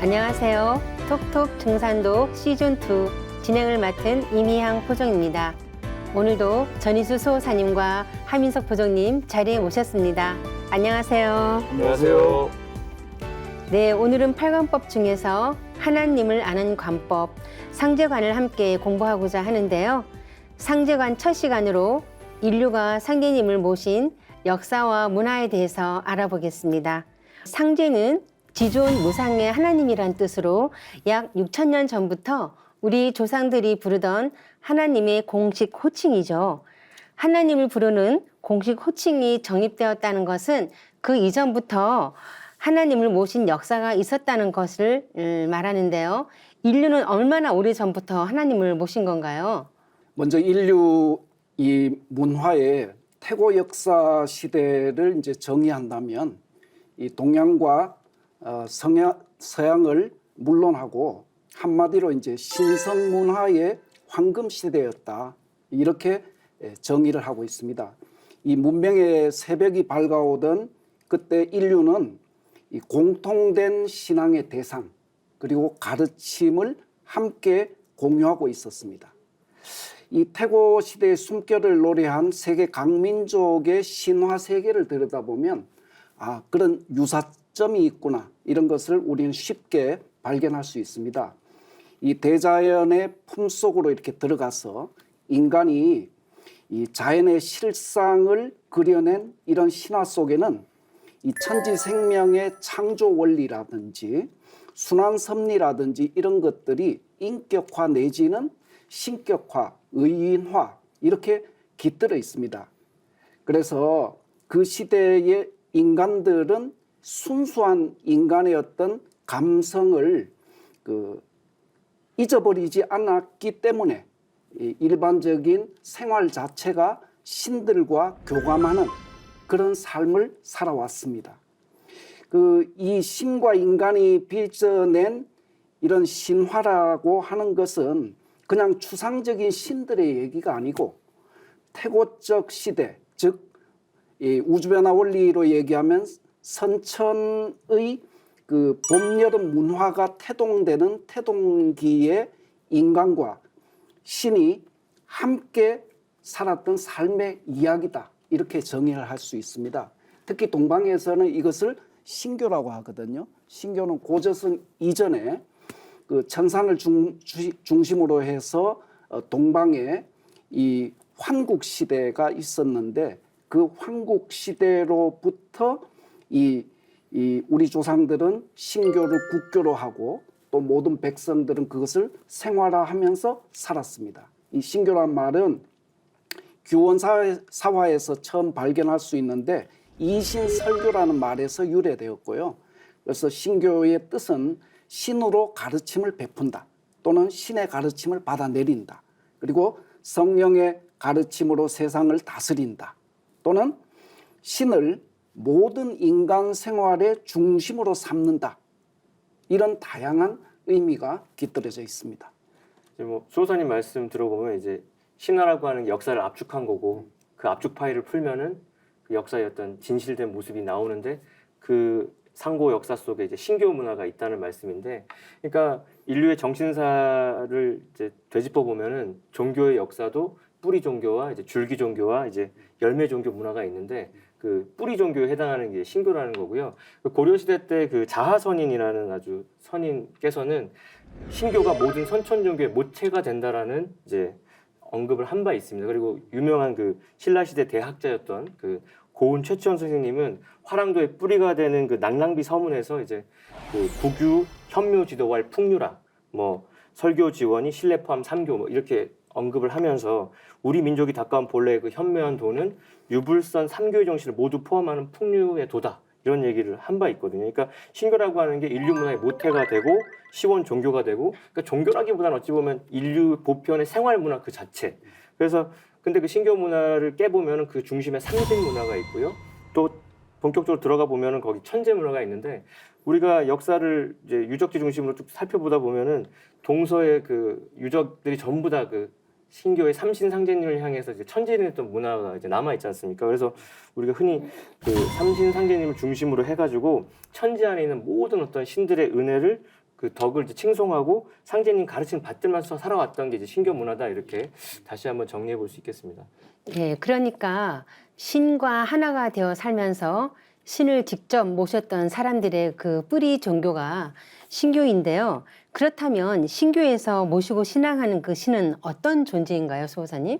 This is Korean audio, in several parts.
안녕하세요. 톡톡 등산도 시즌2 진행을 맡은 이미향 포정입니다. 오늘도 전희수 수호사님과 하민석 포정님 자리에 모셨습니다. 안녕하세요. 안녕하세요. 네, 오늘은 팔관법 중에서 하나님을 아는 관법, 상제관을 함께 공부하고자 하는데요. 상제관 첫 시간으로 인류가 상제님을 모신 역사와 문화에 대해서 알아보겠습니다. 상제는 지존 무상의 하나님이란 뜻으로 약 6,000년 전부터 우리 조상들이 부르던 하나님의 공식 호칭이죠. 하나님을 부르는 공식 호칭이 정립되었다는 것은 그 이전부터 하나님을 모신 역사가 있었다는 것을 말하는데요. 인류는 얼마나 오래전부터 하나님을 모신 건가요? 먼저 인류 이 문화의 태고 역사 시대를 이제 정의한다면 이 동양과 서양을 물론하고 한마디로 이제 신성 문화의 황금 시대였다. 이렇게 정의를 하고 있습니다. 이 문명의 새벽이 밝아오던 그때 인류는 이 공통된 신앙의 대상 그리고 가르침을 함께 공유하고 있었습니다. 이 태고 시대의 숨결을 노래한 세계 강민족의 신화 세계를 들여다보면 그런 유사점이 있구나 이런 것을 우리는 쉽게 발견할 수 있습니다. 이 대자연의 품속으로 이렇게 들어가서 인간이 이 자연의 실상을 그려낸 이런 신화 속에는 이 천지 생명의 창조 원리라든지 순환 섭리라든지 이런 것들이 인격화 내지는 신격화, 의인화 이렇게 깃들어 있습니다. 그래서 그 시대의 인간들은 순수한 인간의 어떤 감성을 잊어버리지 않았기 때문에 일반적인 생활 자체가 신들과 교감하는 그런 삶을 살아왔습니다. 이 신과 인간이 빚어낸 이런 신화라고 하는 것은 그냥 추상적인 신들의 얘기가 아니고 태고적 시대, 즉 우주변화 원리로 얘기하면 선천의 봄, 여름 문화가 태동되는 태동기의 인간과 신이 함께 살았던 삶의 이야기다. 이렇게 정의를 할 수 있습니다. 특히 동방에서는 이것을 신교라고 하거든요. 신교는 고조선 이전에 천상을 중심으로 해서 동방에 이 환국 시대가 있었는데 그 환국 시대로부터 우리 조상들은 신교를 국교로 하고 또 모든 백성들은 그것을 생활화하면서 살았습니다. 이 신교란 말은 규원사화에서 처음 발견할 수 있는데 이신설교라는 말에서 유래되었고요. 그래서 신교의 뜻은 신으로 가르침을 베푼다 또는 신의 가르침을 받아내린다. 그리고 성령의 가르침으로 세상을 다스린다 또는 신을 모든 인간 생활의 중심으로 삼는다. 이런 다양한 의미가 깃들어져 있습니다. 수호사님 말씀 들어보면 이제 신화라고 하는 역사를 압축한 거고 그 압축 파일을 풀면은 그 역사의 어떤 진실된 모습이 나오는데 그 상고 역사 속에 이제 신교 문화가 있다는 말씀인데, 그러니까 인류의 정신사를 이제 되짚어 보면은 종교의 역사도 뿌리 종교와 이제 줄기 종교와 이제 열매 종교 문화가 있는데 그 뿌리 종교에 해당하는 게 신교라는 거고요. 고려 시대 때 그 자하선인이라는 아주 선인께서는 신교가 모든 선천 종교의 모체가 된다라는 이제 언급을 한 바 있습니다. 그리고 유명한 그 신라 시대 대학자였던 그 고은 최치원 선생님은 화랑도의 뿌리가 되는 그 낙랑비 서문에서 이제 그 구규, 현묘 지도왈 풍류라, 설교 지원이 신뢰 포함 삼교 이렇게 언급을 하면서 우리 민족이 닦아온 본래의 그 현묘한 도는 유불선 삼교의 정신을 모두 포함하는 풍류의 도다. 이런 얘기를 한 바 있거든요. 그러니까 신교라고 하는 게 인류 문화의 모태가 되고 시원 종교가 되고, 그러니까 종교라기보다는 어찌 보면 인류 보편의 생활 문화 그 자체. 그래서 근데 그 신교 문화를 깨보면은 그 중심에 상징 문화가 있고요. 또 본격적으로 들어가 보면은 거기 천재 문화가 있는데, 우리가 역사를 이제 유적지 중심으로 쭉 살펴보다 보면은 동서의 그 유적들이 전부 다 그 신교의 삼신상제님을 향해서 이제 천지했던 문화가 이제 남아 있지 않습니까? 그래서 우리가 흔히 그 삼신상제님을 중심으로 해가지고 천지 안에 있는 모든 어떤 신들의 은혜를 그 덕을 이제 칭송하고 상제님 가르침 받들면서 살아왔던 게 이제 신교 문화다 이렇게 다시 한번 정리해 볼 수 있겠습니다. 네, 그러니까 신과 하나가 되어 살면서 신을 직접 모셨던 사람들의 그 뿌리 종교가 신교인데요. 그렇다면 신교에서 모시고 신앙하는 그 신은 어떤 존재인가요, 수호사님?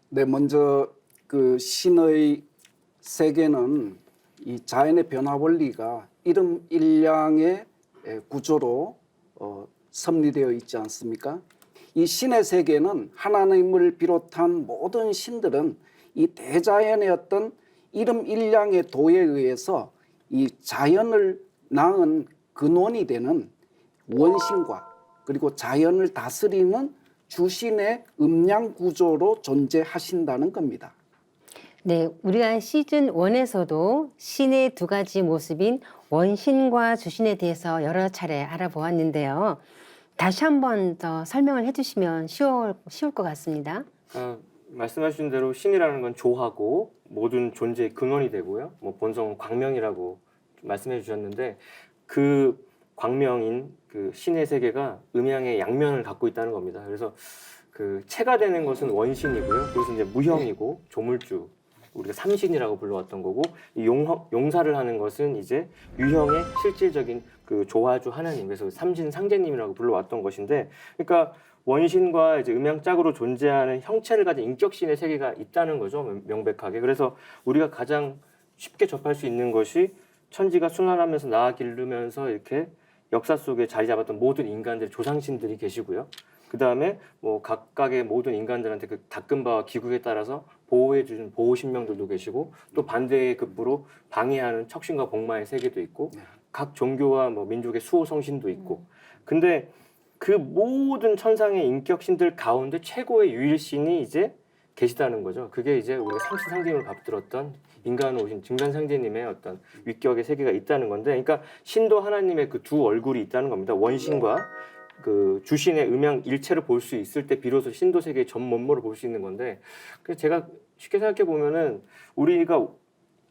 네, 먼저 그 신의 세계는 이 자연의 변화 원리가 일음일량의 구조로 섭리되어 있지 않습니까? 이 신의 세계는 하나님을 비롯한 모든 신들은 이 대자연의 어떤 일음일량의 도에 의해서 이 자연을 낳은 근원이 되는 원신과 그리고 자연을 다스리는 주신의 음양 구조로 존재하신다는 겁니다. 네, 우리가 시즌 1에서도 신의 두 가지 모습인 원신과 주신에 대해서 여러 차례 알아보았는데요. 다시 한 번 더 설명을 해주시면 쉬울 것 같습니다. 말씀하신 대로 신이라는 건 조하고 모든 존재의 근원이 되고요. 뭐 본성은 광명이라고 말씀해 주셨는데 그 광명인 그 신의 세계가 음양의 양면을 갖고 있다는 겁니다. 그래서 그 체가 되는 것은 원신이고요. 그래서 이제 무형이고 조물주 우리가 삼신이라고 불러왔던 거고 이 용사를 하는 것은 이제 유형의 실질적인 그 조화주 하나님 그래서 삼신 상제님이라고 불러왔던 것인데 그러니까 원신과 이제 음양짝으로 존재하는 형체를 가진 인격신의 세계가 있다는 거죠 명백하게 그래서 우리가 가장 쉽게 접할 수 있는 것이 천지가 순환하면서 나아 기르면서 이렇게 역사 속에 자리 잡았던 모든 인간들의 조상신들이 계시고요. 그 다음에 뭐 각각의 모든 인간들한테 그 닦은 바와 기국에 따라서 보호해주는 보호신명들도 계시고 또 반대의 급부로 방해하는 척신과 복마의 세계도 있고 각 종교와 뭐 민족의 수호 성신도 있고 근데 그 모든 천상의 인격신들 가운데 최고의 유일신이 이제 계시다는 거죠. 그게 이제 우리가 삼신상제님을 받들었던 인간으로 오신 증간상제님의 어떤 위격의 세계가 있다는 건데 그러니까 신도 하나님의 그 두 얼굴이 있다는 겁니다. 원신과 그 주신의 음양 일체를 볼 수 있을 때 비로소 신도 세계의 전 면모를 볼 수 있는 건데 그래서 제가 쉽게 생각해 보면은 우리가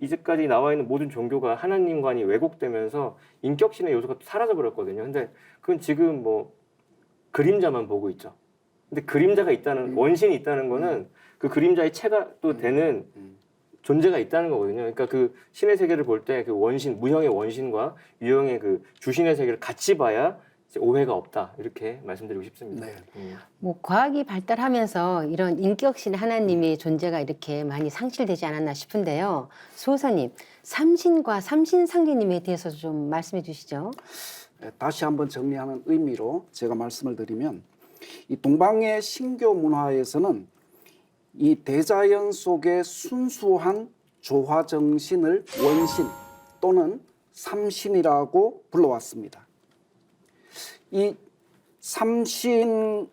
이제까지 나와 있는 모든 종교가 하나님관이 왜곡되면서 인격신의 요소가 사라져 버렸거든요. 근데 그건 지금 뭐 그림자만 보고 있죠. 근데 그림자가 있다는 원신이 있다는 거는 그 그림자의 체가 또 되는 존재가 있다는 거거든요. 그러니까 그 신의 세계를 볼 때 그 원신 무형의 원신과 유형의 그 주신의 세계를 같이 봐야 이제 오해가 없다 이렇게 말씀드리고 싶습니다. 네. 뭐 과학이 발달하면서 이런 인격신 하나님의 존재가 이렇게 많이 상실되지 않았나 싶은데요. 수호사님, 삼신과 삼신상제님에 대해서 좀 말씀해 주시죠. 다시 한번 정리하는 의미로 제가 말씀을 드리면 이 동방의 신교 문화에서는 이 대자연 속의 순수한 조화 정신을 원신 또는 삼신이라고 불러왔습니다. 이 삼신은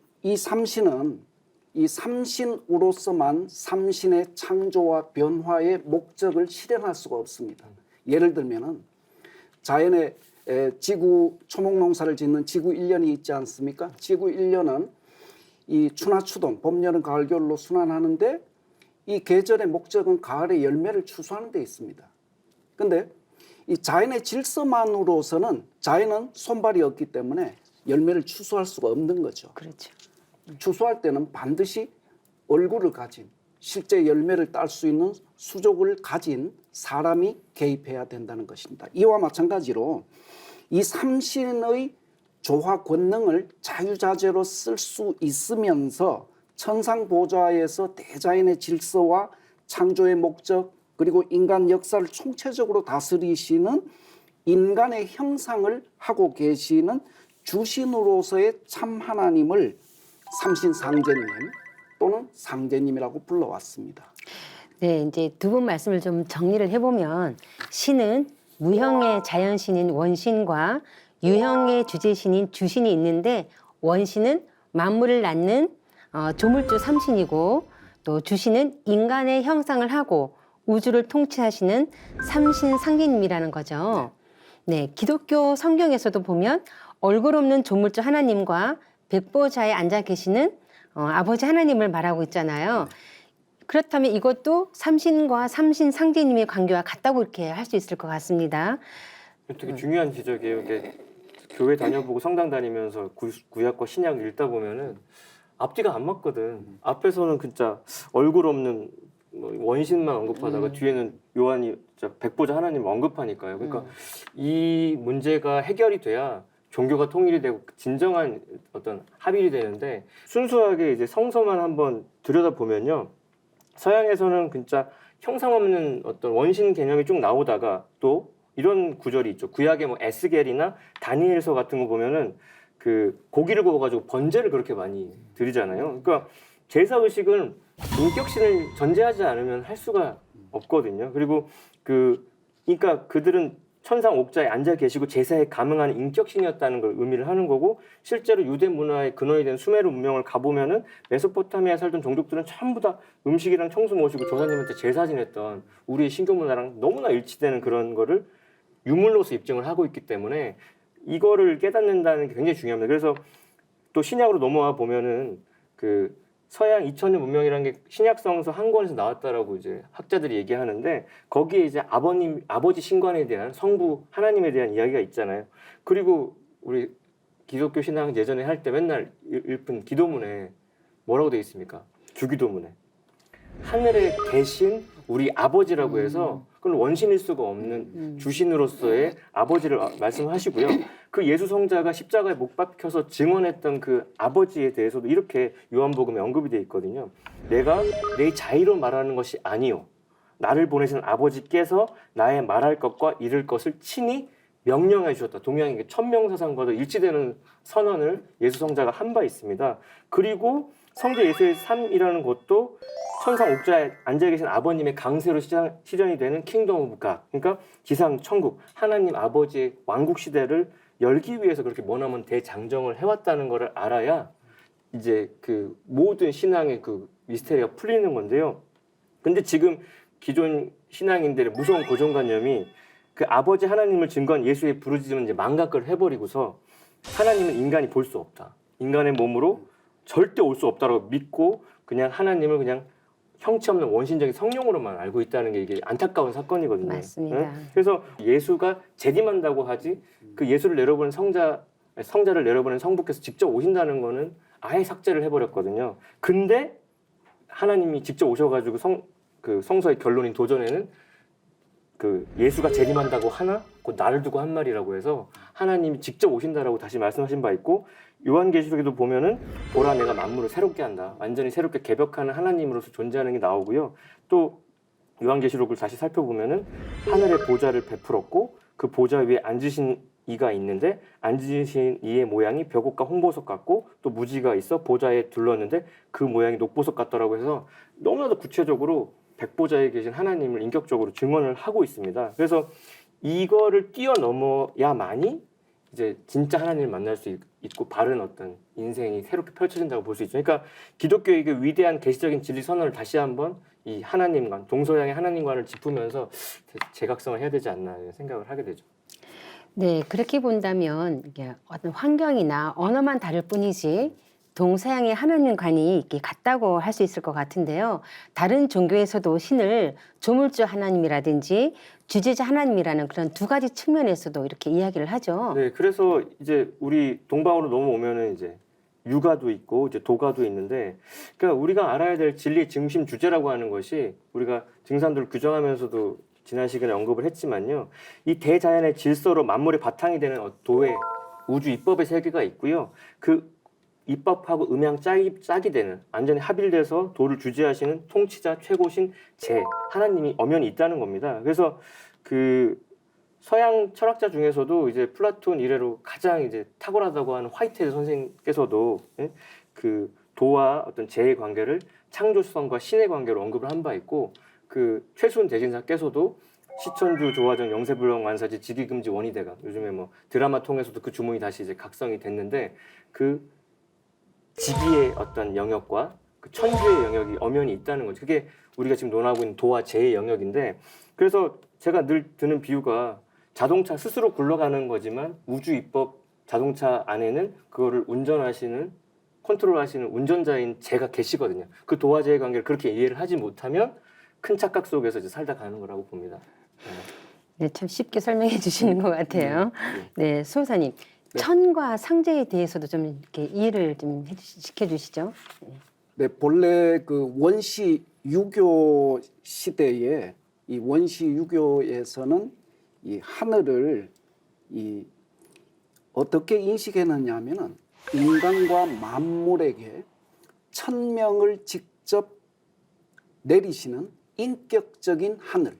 이 삼신으로서만 삼신의 창조와 변화의 목적을 실현할 수가 없습니다. 예를 들면은 자연의 지구 초목농사를 짓는 지구 일년이 있지 않습니까? 지구 일년은 이 추나추동 봄, 여름, 가을, 겨울로 순환하는데 이 계절의 목적은 가을에 열매를 추수하는 데 있습니다. 근데 이 자연의 질서만으로서는 자연은 손발이 없기 때문에 열매를 추수할 수가 없는 거죠. 그렇죠. 추수할 때는 반드시 얼굴을 가진 실제 열매를 딸 수 있는 수족을 가진 사람이 개입해야 된다는 것입니다. 이와 마찬가지로 이 삼신의 조화 권능을 자유자재로 쓸 수 있으면서 천상보좌에서 대자연의 질서와 창조의 목적 그리고 인간 역사를 총체적으로 다스리시는 인간의 형상을 하고 계시는 주신으로서의 참 하나님을 삼신상제님 또는 상제님이라고 불러왔습니다. 네, 이제 두 분 말씀을 좀 정리를 해보면 신은 무형의 자연신인 원신과 유형의 주제신인 주신이 있는데 원신은 만물을 낳는 조물주 삼신이고 또 주신은 인간의 형상을 하고 우주를 통치하시는 삼신상제님이라는 거죠. 네, 기독교 성경에서도 보면 얼굴 없는 조물주 하나님과 백보좌에 앉아 계시는 아버지 하나님을 말하고 있잖아요. 그렇다면 이것도 삼신과 삼신상제님의 관계와 같다고 이렇게 할 수 있을 것 같습니다. 되게 중요한 지적이에요. 이게 교회 다녀보고 성당 다니면서 구약과 신약 읽다 보면은 앞뒤가 안 맞거든. 앞에서는 진짜 얼굴 없는 뭐 원신만 언급하다가 뒤에는 요한이 진짜 백보자 하나님 언급하니까요. 그러니까 이 문제가 해결이 돼야 종교가 통일이 되고 진정한 어떤 합일이 되는데 순수하게 이제 성서만 한번 들여다보면요. 서양에서는 진짜 형상 없는 어떤 원신 개념이 쭉 나오다가 또 이런 구절이 있죠. 구약의 뭐 에스겔이나 다니엘서 같은 거 보면은 그 고기를 구워가지고 번제를 그렇게 많이 드리잖아요. 그러니까 제사 의식은 인격신을 전제하지 않으면 할 수가 없거든요. 그리고 그러니까 그들은 천상 옥자에 앉아 계시고 제사에 감응하는 인격신이었다는 걸 의미를 하는 거고 실제로 유대 문화의 근원이 된 수메르 문명을 가보면은 메소포타미아에 살던 종족들은 전부 다 음식이랑 청수 모시고 조사님한테 제사 지냈던 우리의 신교 문화랑 너무나 일치되는 그런 거를 유물로서 입증을 하고 있기 때문에 이거를 깨닫는다는 게 굉장히 중요합니다. 그래서 또 신약으로 넘어와 보면은 그 서양 2000년 문명이라는 게 신약성서 한 권에서 나왔다라고 이제 학자들이 얘기하는데 거기에 이제 아버지 신관에 대한 성부 하나님에 대한 이야기가 있잖아요. 그리고 우리 기독교 신앙 예전에 할 때 맨날 읽은 기도문에 뭐라고 되어 있습니까? 주기도문에 하늘에 계신 우리 아버지라고 해서 그건 원신일 수가 없는 주신으로서의 아버지를 말씀하시고요. 그 예수 성자가 십자가에 못 박혀서 증언했던 그 아버지에 대해서도 이렇게 요한복음에 언급이 되어 있거든요. 내가 내 자의로 말하는 것이 아니요 나를 보내신 아버지께서 나의 말할 것과 이를 것을 친히 명령해 주셨다. 동양의 천명사상과도 일치되는 선언을 예수 성자가 한 바 있습니다. 그리고 성자 예수의 삶이라는 것도 천상 옥자에 앉아 계신 아버님의 강세로 시전이 되는 킹덤 오브 갓. 그러니까 지상 천국 하나님 아버지의 왕국 시대를 열기 위해서 그렇게 머나먼 대장정을 해왔다는 것을 알아야 이제 그 모든 신앙의 그 미스테리가 풀리는 건데요. 근데 지금 기존 신앙인들의 무서운 고정관념이 그 아버지 하나님을 증거한 예수의 부르짖음은 이제 망각을 해버리고서 하나님은 인간이 볼 수 없다. 인간의 몸으로 절대 올 수 없다라고 믿고 그냥 하나님을 그냥 형체 없는 원신적인 성령으로만 알고 있다는 게 이게 안타까운 사건이거든요. 맞습니다. 네? 그래서 예수가 재림한다고 하지 그 예수를 내려보낸 성자를 내려보낸 성부께서 직접 오신다는 거는 아예 삭제를 해버렸거든요. 근데 하나님이 직접 오셔가지고 성서의 결론인 도전에는 그 예수가 재림한다고 하나 곧 나를 두고 한 말이라고 해서 하나님이 직접 오신다라고 다시 말씀하신 바 있고 요한계시록에도 보면은 보라 내가 만물을 새롭게 한다. 완전히 새롭게 개벽하는 하나님으로서 존재하는 게 나오고요. 또 요한계시록을 다시 살펴보면은 하늘의 보좌를 베풀었고 그 보좌 위에 앉으신 이가 있는데 앉으신 이의 모양이 벽옥과 홍보석 같고 또 무지가 있어 보좌에 둘렀는데 그 모양이 녹보석 같더라고 해서 너무나도 구체적으로 백보좌에 계신 하나님을 인격적으로 증언을 하고 있습니다. 그래서 이거를 뛰어넘어야만이 이제 진짜 하나님을 만날 수 있고 바른 어떤 인생이 새롭게 펼쳐진다고 볼 수 있죠. 그러니까 기독교의 그 위대한 계시적인 진리 선언을 다시 한번 이 하나님관, 동서양의 하나님관을 짚으면서 재각성을 해야 되지 않나 생각을 하게 되죠. 네, 그렇게 본다면 이게 어떤 환경이나 언어만 다를 뿐이지 동서양의 하나님관이 이렇게 같다고 할 수 있을 것 같은데요. 다른 종교에서도 신을 조물주 하나님이라든지 주제자 하나님이라는 그런 두 가지 측면에서도 이렇게 이야기를 하죠. 네, 그래서 이제 우리 동방으로 넘어오면은 이제 유가도 있고 이제 도가도 있는데, 그러니까 우리가 알아야 될 진리의 중심 주제라고 하는 것이 우리가 증산도를 규정하면서도 지난 시간에 언급을 했지만요, 이 대자연의 질서로 만물의 바탕이 되는 도의 우주 입법의 세계가 있고요. 그 입법하고 음양 짝이 되는 완전히 합일돼서 도를 주재하시는 통치자 최고신 제 하나님이 엄연히 있다는 겁니다. 그래서 그 서양 철학자 중에서도 이제 플라톤 이래로 가장 이제 탁월하다고 하는 화이트헤드 선생께서도 그 도와 어떤 재의 관계를 창조성과 신의 관계로 언급을 한 바 있고, 그 최순 대진사께서도 시천주 조화정 영세불능 완사지 직위금지 원이대가 요즘에 뭐 드라마 통해서도 그 주문이 다시 이제 각성이 됐는데, 그 직위의 어떤 영역과 그 천주의 영역이 엄연히 있다는 거죠. 그게 우리가 지금 논하고 있는 도와 재의 영역인데, 그래서 제가 늘 드는 비유가 자동차 스스로 굴러가는 거지만 우주 입법 자동차 안에는 그거를 운전하시는 컨트롤하시는 운전자인 제가 계시거든요. 그 도와 재의 관계를 그렇게 이해를 하지 못하면 큰 착각 속에서 이제 살다 가는 거라고 봅니다. 네, 참 쉽게 설명해 주시는 것 같아요. 네, 수호사님. 천과 상제에 대해서도 좀 이렇게 이해를 좀 시켜주시죠. 네, 본래 그 원시 유교 시대에 이 원시 유교에서는 이 하늘을 이 어떻게 인식했느냐면은 인간과 만물에게 천명을 직접 내리시는 인격적인 하늘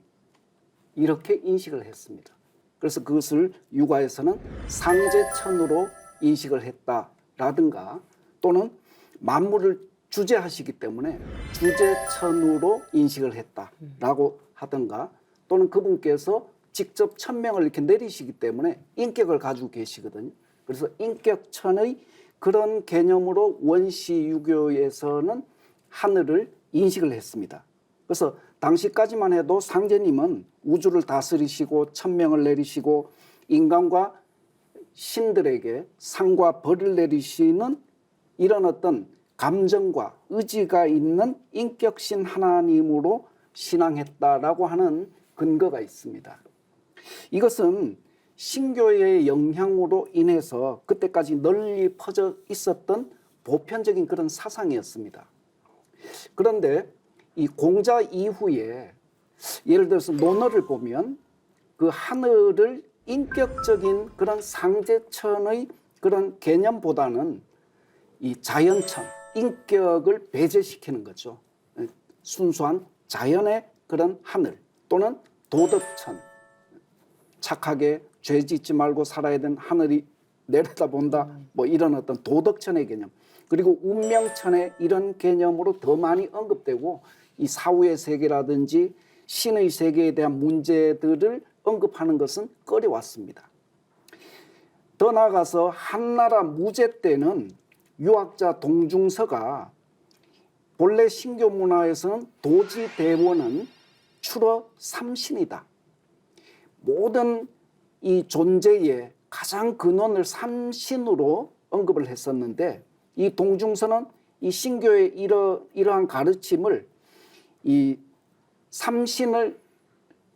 이렇게 인식을 했습니다. 그래서 그것을 유가에서는 상제천으로 인식을 했다라든가 또는 만물을 주재하시기 때문에 주재천으로 인식을 했다라고 하든가 또는 그분께서 직접 천명을 이렇게 내리시기 때문에 인격을 가지고 계시거든요. 그래서 인격천의 그런 개념으로 원시 유교에서는 하늘을 인식을 했습니다. 그래서 당시까지만 해도 상제님은 우주를 다스리시고 천명을 내리시고 인간과 신들에게 상과 벌을 내리시는 이런 어떤 감정과 의지가 있는 인격신 하나님으로 신앙했다라고 하는 근거가 있습니다. 이것은 신교의 영향으로 인해서 그때까지 널리 퍼져 있었던 보편적인 그런 사상이었습니다. 그런데 이 공자 이후에 예를 들어서 논어를 보면 그 하늘을 인격적인 그런 상제천의 그런 개념보다는 이 자연천, 인격을 배제시키는 거죠. 순수한 자연의 그런 하늘 또는 도덕천, 착하게 죄 짓지 말고 살아야 되는 하늘이 내려다본다 뭐 이런 어떤 도덕천의 개념 그리고 운명천의 이런 개념으로 더 많이 언급되고 이 사후의 세계라든지 신의 세계에 대한 문제들을 언급하는 것은 꺼려왔습니다. 더 나아가서 한나라 무제 때는 유학자 동중서가 본래 신교 문화에서는 도지대원은 출어 삼신이다. 모든 이 존재의 가장 근원을 삼신으로 언급을 했었는데 이 동중서는 이 신교의 이러한 가르침을 이 삼신을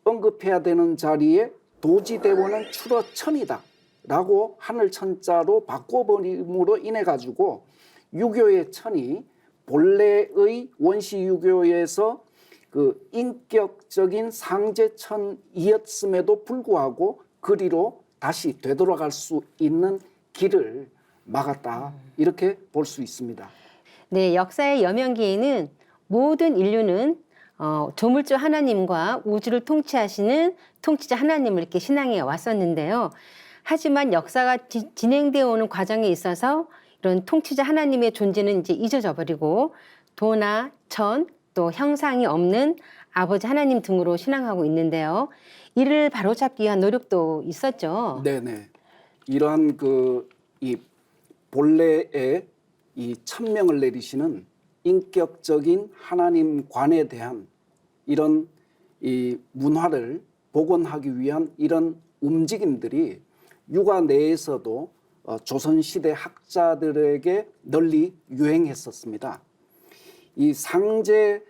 언급해야 되는 자리에 도지대원은 출어천이다 라고 하늘천자로 바꿔버림으로 인해 가지고 유교의 천이 본래의 원시 유교에서 그 인격적인 상제천이었음에도 불구하고 그리로 다시 되돌아갈 수 있는 길을 막았다 이렇게 볼 수 있습니다. 네, 역사의 여명기에는 모든 인류는 조물주 하나님과 우주를 통치하시는 통치자 하나님을 이렇게 신앙해 왔었는데요. 하지만 역사가 진행되어 오는 과정에 있어서 이런 통치자 하나님의 존재는 이제 잊어져 버리고 도나 천, 또 형상이 없는 아버지 하나님 등으로 신앙하고 있는데요. 이를 바로잡기 위한 노력도 있었죠. 네네. 이러한 이 본래의 이 천명을 내리시는 인격적인 하나님관에 대한 이런 이 문화를 복원하기 위한 이런 움직임들이 유가 내에서도 조선시대 학자들에게 널리 유행했었습니다. 이 상제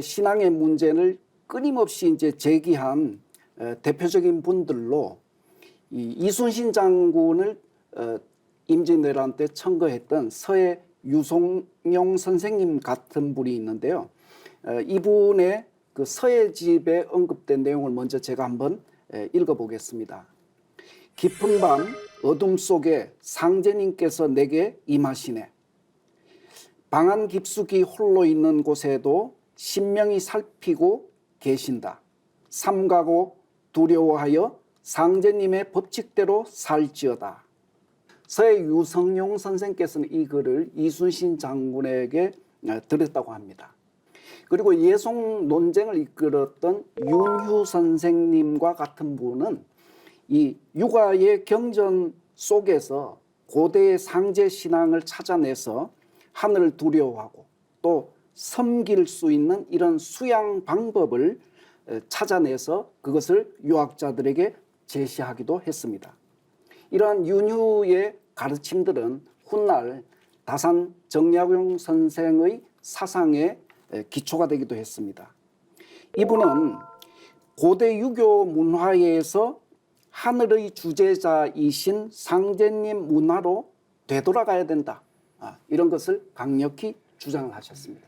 신앙의 문제를 끊임없이 이제 제기한 대표적인 분들로 이 이순신 장군을 임진왜란 때 청거했던 서해 유송룡 선생님 같은 분이 있는데요. 이분의 그 서예집에 언급된 내용을 먼저 제가 한번 읽어보겠습니다. 깊은 밤 어둠 속에 상제님께서 내게 임하시네. 방안 깊숙이 홀로 있는 곳에도 신명히 살피고 계신다. 삼가고 두려워하여 상제님의 법칙대로 살지어다. 서해 유성룡 선생께서는 이 글을 이순신 장군에게 드렸다고 합니다. 그리고 예송 논쟁을 이끌었던 윤휴 선생님과 같은 분은 이 유가의 경전 속에서 고대의 상제 신앙을 찾아내서 하늘을 두려워하고 또 섬길 수 있는 이런 수양 방법을 찾아내서 그것을 유학자들에게 제시하기도 했습니다. 이러한 윤휴의 가르침들은 훗날 다산 정약용 선생의 사상의 기초가 되기도 했습니다. 이분은 고대 유교 문화에서 하늘의 주제자이신 상제님 문화로 되돌아가야 된다. 이런 것을 강력히 주장을 하셨습니다.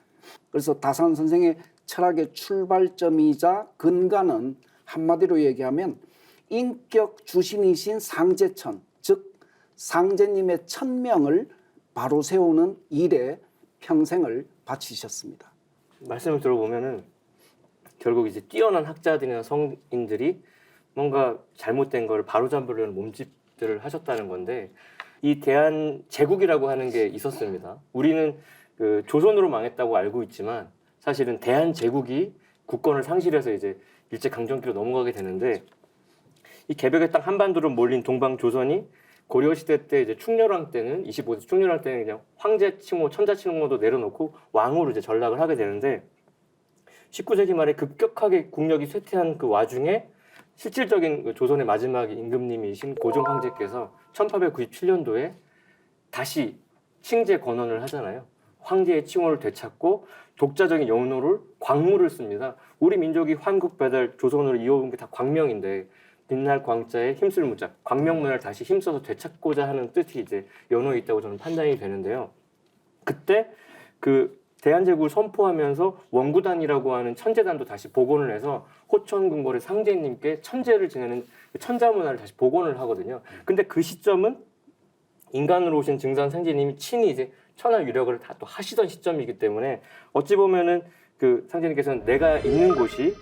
그래서 다산 선생의 철학의 출발점이자 근간은 한마디로 얘기하면 인격 주신이신 상제천, 즉 상제님의 천명을 바로 세우는 일에 평생을 바치셨습니다. 말씀을 들어보면은 결국 이제 뛰어난 학자들이나 성인들이 뭔가 잘못된 걸 바로잡으려는 몸짓들을 하셨다는 건데, 이 대한 제국이라고 하는 게 있었습니다. 우리는 그 조선으로 망했다고 알고 있지만 사실은 대한 제국이 국권을 상실해서 이제 일제 강점기로 넘어가게 되는데, 이 개벽의 땅 한반도로 몰린 동방 조선이 고려 시대 때 이제 충렬왕 때는 25세 충렬왕 때는 그냥 황제 칭호, 천자 칭호도 내려놓고 왕으로 이제 전락을 하게 되는데, 19세기 말에 급격하게 국력이 쇠퇴한 그 와중에 실질적인 그 조선의 마지막 임금님이신 고종 황제께서 1897년도에 다시 칭제 권원을 하잖아요. 황제의 칭호를 되찾고 독자적인 연호를 광무를 씁니다. 우리 민족이 환국 배달 조선으로 이어온 게 다 광명인데, 빛날 광자에 힘쓸 무자, 광명문화를 다시 힘써서 되찾고자 하는 뜻이 이제 연호에 있다고 저는 판단이 되는데요. 그때 그 대한제국을 선포하면서 원구단이라고 하는 천재단도 다시 복원을 해서 호천궁궐의 상제님께 천재를 지내는 천자문화를 다시 복원을 하거든요. 근데 그 시점은 인간으로 오신 증산 상제님이 친히 이제 천하 유력을 다 또 하시던 시점이기 때문에, 어찌 보면은 그 상제님께서는 내가 있는 곳이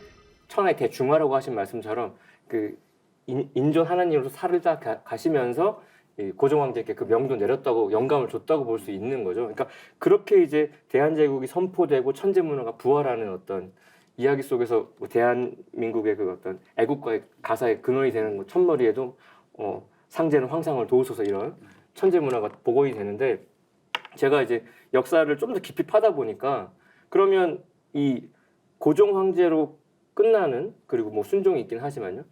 천하의 대중화라고 하신 말씀처럼 그 인존 하나님으로서 살다 가시면서 고종 황제께 그 명도 내렸다고, 영감을 줬다고 볼 수 있는 거죠. 그러니까 그렇게 이제 대한제국이 선포되고 천재 문화가 부활하는 어떤 이야기 속에서 대한민국의 그 어떤 애국가의 가사의 근원이 되는 뭐 첫머리에도 상제는 황상을 도우소서 이런 천재 문화가 복원이 되는데, 제가 이제 역사를 좀 더 깊이 파다 보니까 그러면 이 고종 황제로 끝나는, 그리고 뭐 순종이 있긴 하지만요,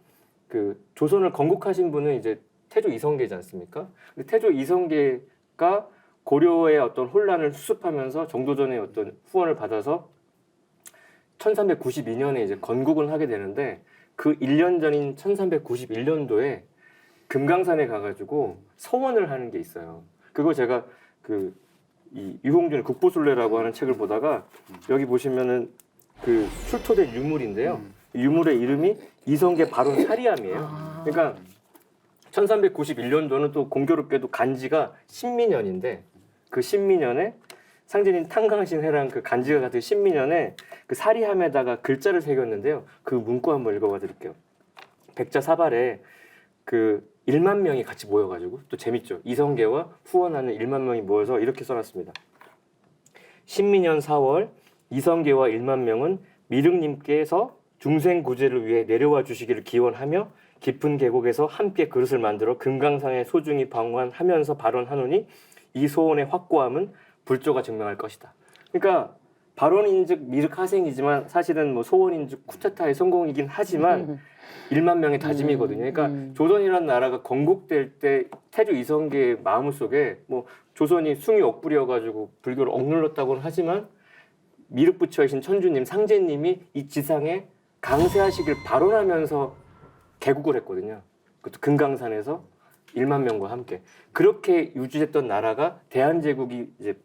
그 조선을 건국하신 분은 이제 태조 이성계지 않습니까? 근데 태조 이성계가 고려의 어떤 혼란을 수습하면서 정도전의 어떤 후원을 받아서 1392년에 이제 건국을 하게 되는데, 그 1년 전인 1391년도에 금강산에 가가지고 서원을 하는 게 있어요. 그거 제가 그 이 유홍준의 국보술래라고 하는 책을 보다가 여기 보시면은 그 출토된 유물인데요. 유물의 이름이 이성계 발원 사리함이에요. 그러니까 1391년도는 또 공교롭게도 간지가 신민년인데, 그 신민년에 상제님 탄강신 해랑 그 간지가 같은 신민년에 그 사리함에다가 글자를 새겼는데요. 그 문구 한번 읽어봐 드릴게요. 백자 사발에 그 1만 명이 같이 모여가지고, 또 재밌죠. 이성계와 후원하는 1만 명이 모여서 이렇게 써놨습니다. 신민년 4월 이성계와 1만 명은 미륵님께서 중생구제를 위해 내려와 주시기를 기원하며 깊은 계곡에서 함께 그릇을 만들어 금강산에 소중히 방관하면서 발언하노니 이 소원의 확고함은 불조가 증명할 것이다. 그러니까 발언인즉 미륵하생이지만 사실은 뭐 소원인즉 쿠데타의 성공이긴 하지만 1만 명의 다짐이거든요. 그러니까 조선이라는 나라가 건국될 때 태조 이성계의 마음속에 뭐 조선이 숭이 억불이어가지고 불교를 억눌렀다고는 하지만 미륵부처이신 천주님, 상제님이 이 지상에 강세하시길 발언하면서 개국을 했거든요. 그것도 금강산에서 1만 명과 함께. 그렇게 유지했던 나라가 대한제국이 이제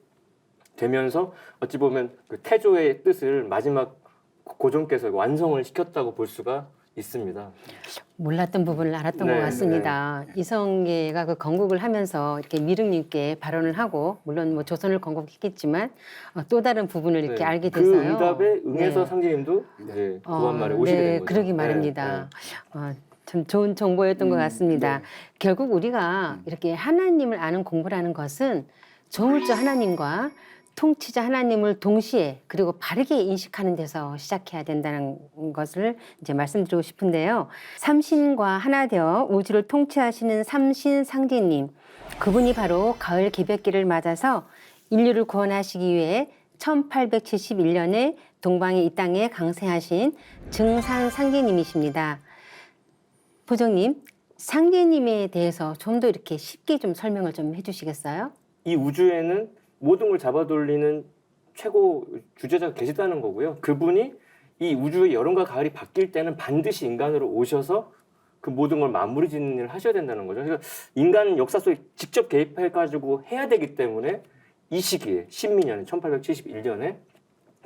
되면서 어찌 보면 그 태조의 뜻을 마지막 고종께서 완성을 시켰다고 볼 수가 있습니다. 몰랐던 부분을 알았던 네, 것 같습니다. 이성계가 그 건국을 하면서 이렇게 미륵님께 발언을 하고, 물론 뭐 조선을 건국했겠지만 또 다른 부분을 이렇게 네. 알게 그 돼서요. 응답에 응해서 네. 상제님도 이제 구한말에 오시게 네, 된 거죠. 그러기 말입니다. 참 좋은 정보였던 것 같습니다. 결국 우리가 이렇게 하나님을 아는 공부를 하는 것은 조물주 하나님과 통치자 하나님을 동시에 그리고 바르게 인식하는 데서 시작해야 된다는 것을 이제 말씀드리고 싶은데요. 삼신과 하나 되어 우주를 통치하시는 삼신 상제님, 그분이 바로 가을 개벽기를 맞아서 인류를 구원하시기 위해 1871년에 동방의 이 땅에 강세하신 증산 상제님이십니다. 부장님, 상제님에 대해서 좀 더 이렇게 쉽게 좀 설명을 좀 해주시겠어요? 이 우주에는 모든 걸 잡아돌리는 최고 주제자가 계시다는 거고요. 그분이 이 우주의 여름과 가을이 바뀔 때는 반드시 인간으로 오셔서 그 모든 걸 마무리 짓는 일을 하셔야 된다는 거죠. 그래서 인간 역사 속에 직접 개입해가지고 해야 되기 때문에 이 시기에 신민년에 1871년에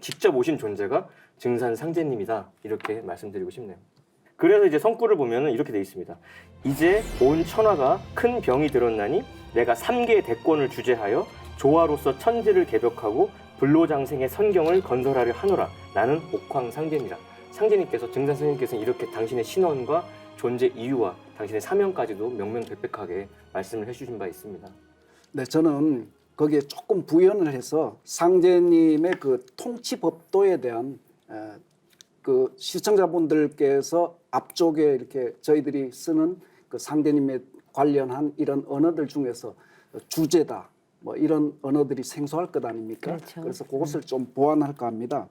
직접 오신 존재가 증산 상제님이다 이렇게 말씀드리고 싶네요. 그래서 이제 성구를 보면은 이렇게 돼 있습니다. 이제 온 천하가 큰 병이 들었나니 내가 3개의 대권을 주재하여 조화로서 천지를 개벽하고 불로장생의 선경을 건설하려 하노라. 나는 옥황상제니라. 상제님께서 증산 선생님께서는 이렇게 당신의 신원과 존재 이유와 당신의 사명까지도 명명백백하게 말씀을 해주신 바 있습니다. 네, 저는 거기에 조금 부연을 해서 상제님의 그 통치 법도에 대한 그 시청자분들께서 앞쪽에 이렇게 저희들이 쓰는 그 상제님에 관련한 이런 언어들 중에서 주제다 뭐 이런 언어들이 생소할 것 아닙니까? 그렇죠. 그래서 그것을 좀 보완할까 합니다.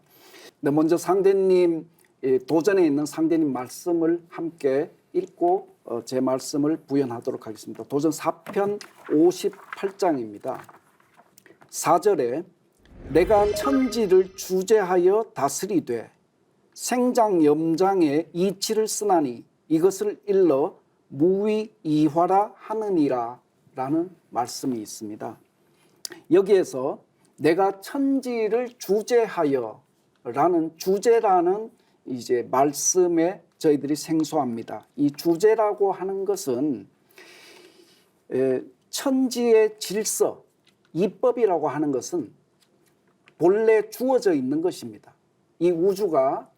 근데 먼저 상제님 도전에 있는 상제님 말씀을 함께 읽고 제 말씀을 부연하도록 하겠습니다. 도전 4편 58장입니다. 4절에 내가 천지를 주재하여 다스리되 생장염장의 이치를 쓰나니 이것을 일러 무위이화라 하느니라 라는 말씀이 있습니다. 여기에서 내가 천지를 주재하여 라는 주재라는 이제 말씀에 저희들이 생소합니다. 이 주재라고 하는 것은 천지의 질서, 이법이라고 하는 것은 본래 주어져 있는 것입니다. 이 우주가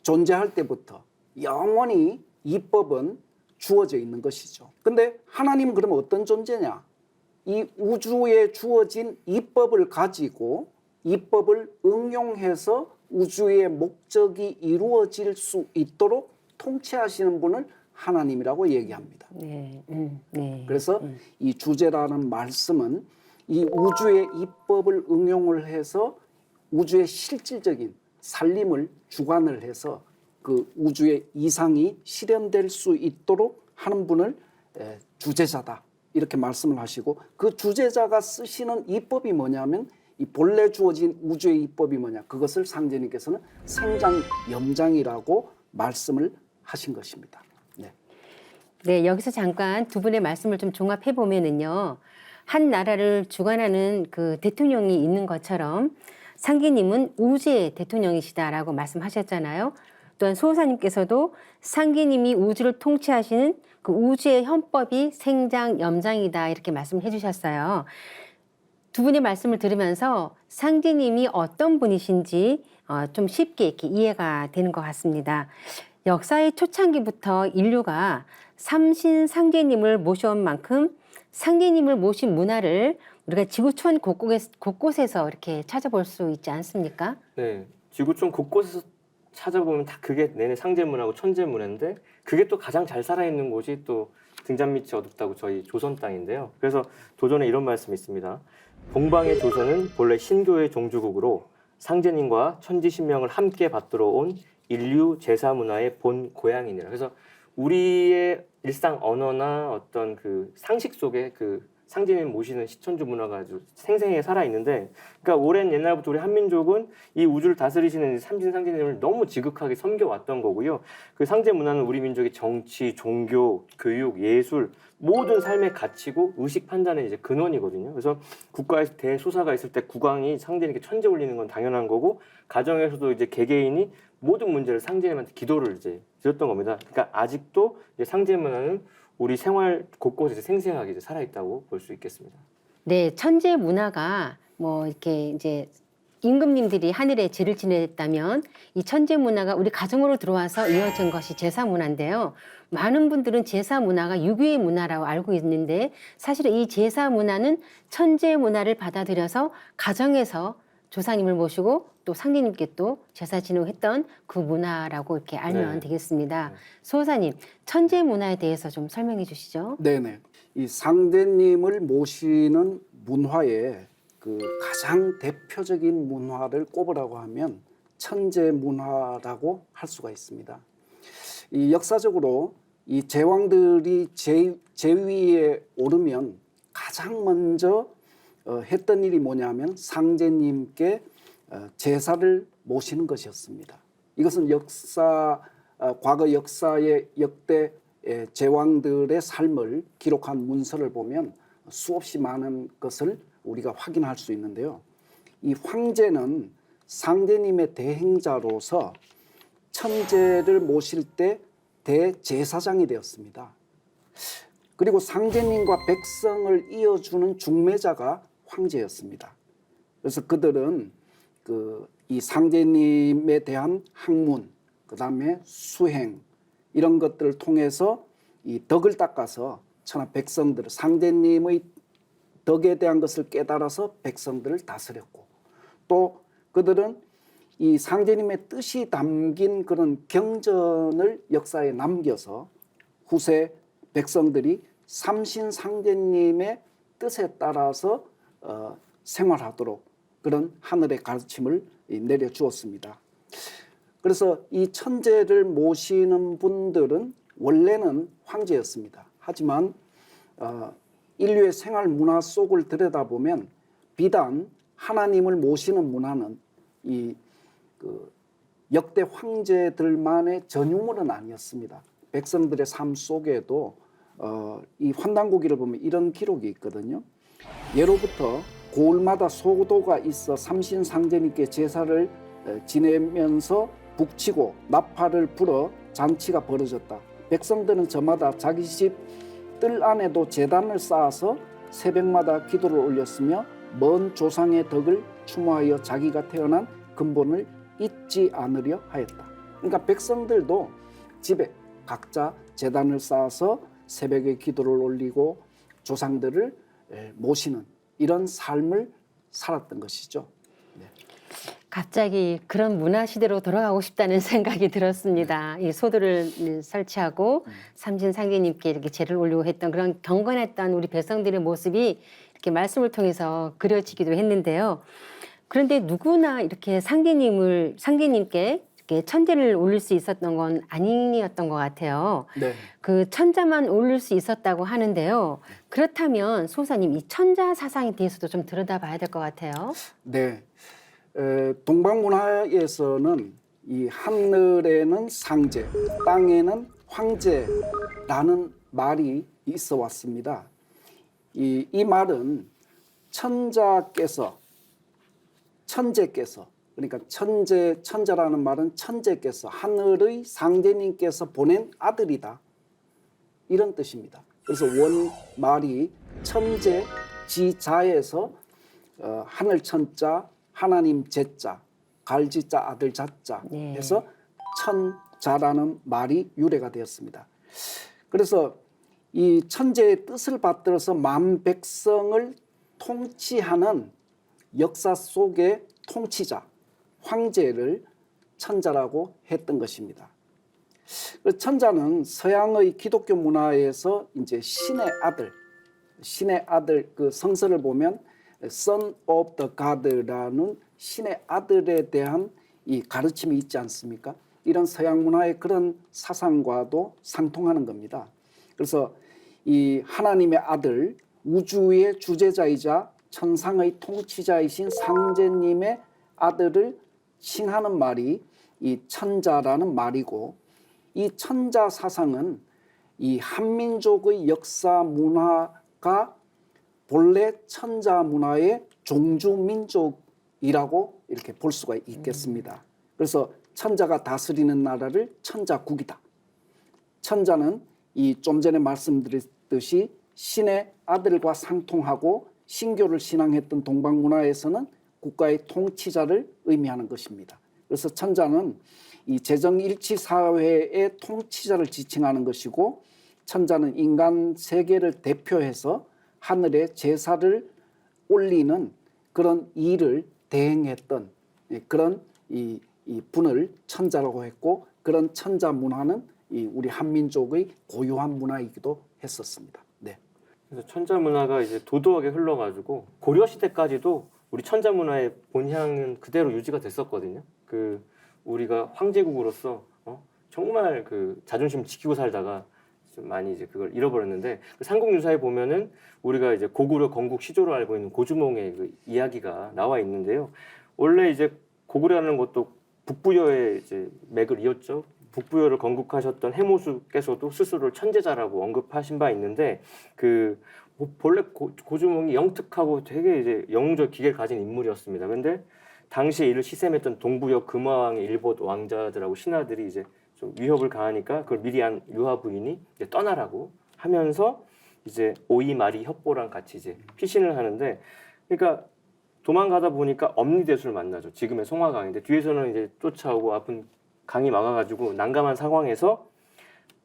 존재할 때부터 영원히 이법은 주어져 있는 것이죠. 근데 하나님은 그러면 어떤 존재냐? 이 우주에 주어진 이법을 가지고 이법을 응용해서 우주의 목적이 이루어질 수 있도록 통치하시는 분을 하나님이라고 얘기합니다. 네, 네. 그래서 이 주제라는 말씀은 이 우주의 이법을 응용을 해서 우주의 실질적인 살림을 주관을 해서 그 우주의 이상이 실현될 수 있도록 하는 분을 주제자다 이렇게 말씀을 하시고, 그 주제자가 쓰시는 이법이 뭐냐면 이 본래 주어진 우주의 이법이 뭐냐, 그것을 상제님께서는 생장염장이라고 말씀을 하신 것입니다. 네. 네, 여기서 잠깐 두 분의 말씀을 좀 종합해 보면은요, 한 나라를 주관하는 그 대통령이 있는 것처럼 상기님은 우주의 대통령이시다라고 말씀하셨잖아요. 또한 수호사님께서도 상기님이 우주를 통치하시는 그 우주의 헌법이 생장염장이다 이렇게 말씀을 해주셨어요. 두 분의 말씀을 들으면서 상제님이 어떤 분이신지 좀 쉽게 이렇게 이해가 되는 것 같습니다. 역사의 초창기부터 인류가 삼신 상제님을 모셔온 만큼 상제님을 모신 문화를 우리가 지구촌 곳곳에서 이렇게 찾아볼 수 있지 않습니까? 네, 지구촌 곳곳에서 찾아보면 다 그게 내내 상제문화고 천제문화인데 그게 또 가장 잘 살아있는 곳이 또 등잔밑이 어둡다고 저희 조선 땅인데요. 그래서 도전에 이런 말씀이 있습니다. 동방의 조선은 본래 신교의 종주국으로 상제님과 천지신명을 함께 받들어 온 인류 제사문화의 본 고향이니라. 그래서 우리의 일상 언어나 어떤 그 상식 속에 그 상제님 모시는 시천주 문화가 아주 생생하게 살아있는데, 그러니까 오랜 옛날부터 우리 한민족은 이 우주를 다스리시는 삼신 상제님을 너무 지극하게 섬겨왔던 거고요. 그 상제 문화는 우리 민족의 정치, 종교, 교육, 예술 모든 삶의 가치고 의식 판단의 이제 근원이거든요. 그래서 국가에서 대소사가 있을 때 국왕이 상제님께 천재 올리는 건 당연한 거고, 가정에서도 이제 개개인이 모든 문제를 상제님한테 기도를 이제 드렸던 겁니다. 그러니까 아직도 이제 상제 문화는 우리 생활 곳곳에서 생생하게 이제 살아있다고 볼 수 있겠습니다. 네, 천재 문화가 뭐 이렇게 이제 임금님들이 하늘에 제를 지냈다면 이 천재 문화가 우리 가정으로 들어와서 이어진 것이 제사 문화인데요. 많은 분들은 제사 문화가 유교의 문화라고 알고 있는데 사실은 이 제사 문화는 천재 문화를 받아들여서 가정에서 조상님을 모시고 또 상제님께 또 제사 진행했던 그 문화라고 이렇게 알면 네. 되겠습니다. 수호사님, 천재 문화에 대해서 좀 설명해 주시죠. 네네. 이 상제님을 모시는 문화에 그 가장 대표적인 문화를 꼽으라고 하면 천재 문화라고 할 수가 있습니다. 이 역사적으로 이 제왕들이 제위에 오르면 가장 먼저 했던 일이 뭐냐면 상제님께 제사를 모시는 것이었습니다. 이것은 과거 역사의 역대 제왕들의 삶을 기록한 문서를 보면 수없이 많은 것을 우리가 확인할 수 있는데요. 이 황제는 상제님의 대행자로서 천제를 모실 때 대제사장이 되었습니다. 그리고 상제님과 백성을 이어주는 중매자가 황제였습니다. 그래서 그들은 이 상제님에 대한 학문, 그 다음에 수행 이런 것들을 통해서 이 덕을 닦아서 천하 백성들을 상제님의 덕에 대한 것을 깨달아서 백성들을 다스렸고 또 그들은 이 상제님의 뜻이 담긴 그런 경전을 역사에 남겨서 후세 백성들이 삼신상제님의 뜻에 따라서 생활하도록 그런 하늘의 가르침을 내려주었습니다. 그래서 이 천제를 모시는 분들은 원래는 황제였습니다. 하지만 인류의 생활 문화 속을 들여다보면 비단 하나님을 모시는 문화는 이 역대 황제들만의 전유물은 아니었습니다. 백성들의 삶 속에도 이 환단고기를 보면 이런 기록이 있거든요. 예로부터 고을마다 소도가 있어 삼신상제님께 제사를 지내면서 북치고 나팔을 불어 잔치가 벌어졌다. 백성들은 저마다 자기 집 뜰 안에도 제단을 쌓아서 새벽마다 기도를 올렸으며 먼 조상의 덕을 추모하여 자기가 태어난 근본을 잊지 않으려 하였다. 그러니까 백성들도 집에 각자 제단을 쌓아서 새벽에 기도를 올리고 조상들을 모시는 이런 삶을 살았던 것이죠. 네. 갑자기 그런 문화 시대로 돌아가고 싶다는 생각이 들었습니다. 이 소들을 설치하고 삼신상제님께 이렇게 제를 올리고 했던 그런 경건했던 우리 백성들의 모습이 이렇게 말씀을 통해서 그려지기도 했는데요. 그런데 누구나 이렇게 상제님께 이렇게 천제를 올릴 수 있었던 건 아니었던 것 같아요. 네. 그 천자만 올릴 수 있었다고 하는데요. 그렇다면 소사님 이 천자 사상에 대해서도 좀 들여다봐야 될 것 같아요. 네. 동방 문화에서는 이 하늘에는 상제, 땅에는 황제라는 말이 있어 왔습니다. 이 말은 천제께서 그러니까 천자라는 말은 천제께서 하늘의 상제님께서 보낸 아들이다 이런 뜻입니다. 그래서 원 말이 천제 지자에서 하늘 천자 하나님 제자 갈지자 아들 자자 해서 천자라는 말이 유래가 되었습니다. 그래서 이 천제의 뜻을 받들어서 만 백성을 통치하는 역사 속의 통치자 황제를 천자라고 했던 것입니다. 천자는 서양의 기독교 문화에서 이제 신의 아들 그 성서를 보면 Son of the God라는 신의 아들에 대한 이 가르침이 있지 않습니까? 이런 서양 문화의 그런 사상과도 상통하는 겁니다. 그래서 이 하나님의 아들, 우주의 주제자이자 천상의 통치자이신 상제님의 아들을 칭하는 말이 이 천자라는 말이고 이 천자 사상은 이 한민족의 역사 문화가 본래 천자 문화의 종주민족이라고 이렇게 볼 수가 있겠습니다. 그래서 천자가 다스리는 나라를 천자국이다. 천자는 이 좀 전에 말씀드렸듯이 신의 아들과 상통하고 신교를 신앙했던 동방 문화에서는 국가의 통치자를 의미하는 것입니다. 그래서 천자는 이 재정일치 사회의 통치자를 지칭하는 것이고 천자는 인간 세계를 대표해서 하늘에 제사를 올리는 그런 일을 대행했던 그런 이 분을 천자라고 했고 그런 천자 문화는 이 우리 한민족의 고유한 문화이기도 했었습니다. 네. 그래서 천자 문화가 이제 도도하게 흘러가지고 고려 시대까지도 우리 천자 문화의 본향은 그대로 유지가 됐었거든요. 그 우리가 황제국으로서 정말 그 자존심 지키고 살다가 좀 많이 이제 그걸 잃어버렸는데 그 삼국유사에 보면은 우리가 이제 고구려 건국 시조로 알고 있는 고주몽의 그 이야기가 나와 있는데요. 원래 이제 고구려라는 것도 북부여의 이제 맥을 이었죠. 북부여를 건국하셨던 해모수께서도 스스로를 천재자라고 언급하신 바 있는데 그 본래 고주몽이 영특하고 되게 이제 영웅적 기계를 가진 인물이었습니다. 근데 당시에 이를 시샘했던 동부여 금화왕의 일본 왕자들하고 신하들이 이제 좀 위협을 가하니까 그걸 미리 안 유화 부인이 이제 떠나라고 하면서 이제 오이마리 협보랑 같이 이제 피신을 하는데, 그러니까 도망가다 보니까 엄니대수를 만나죠. 지금의 송화강인데 뒤에서는 이제 쫓아오고 앞은 강이 막아가지고 난감한 상황에서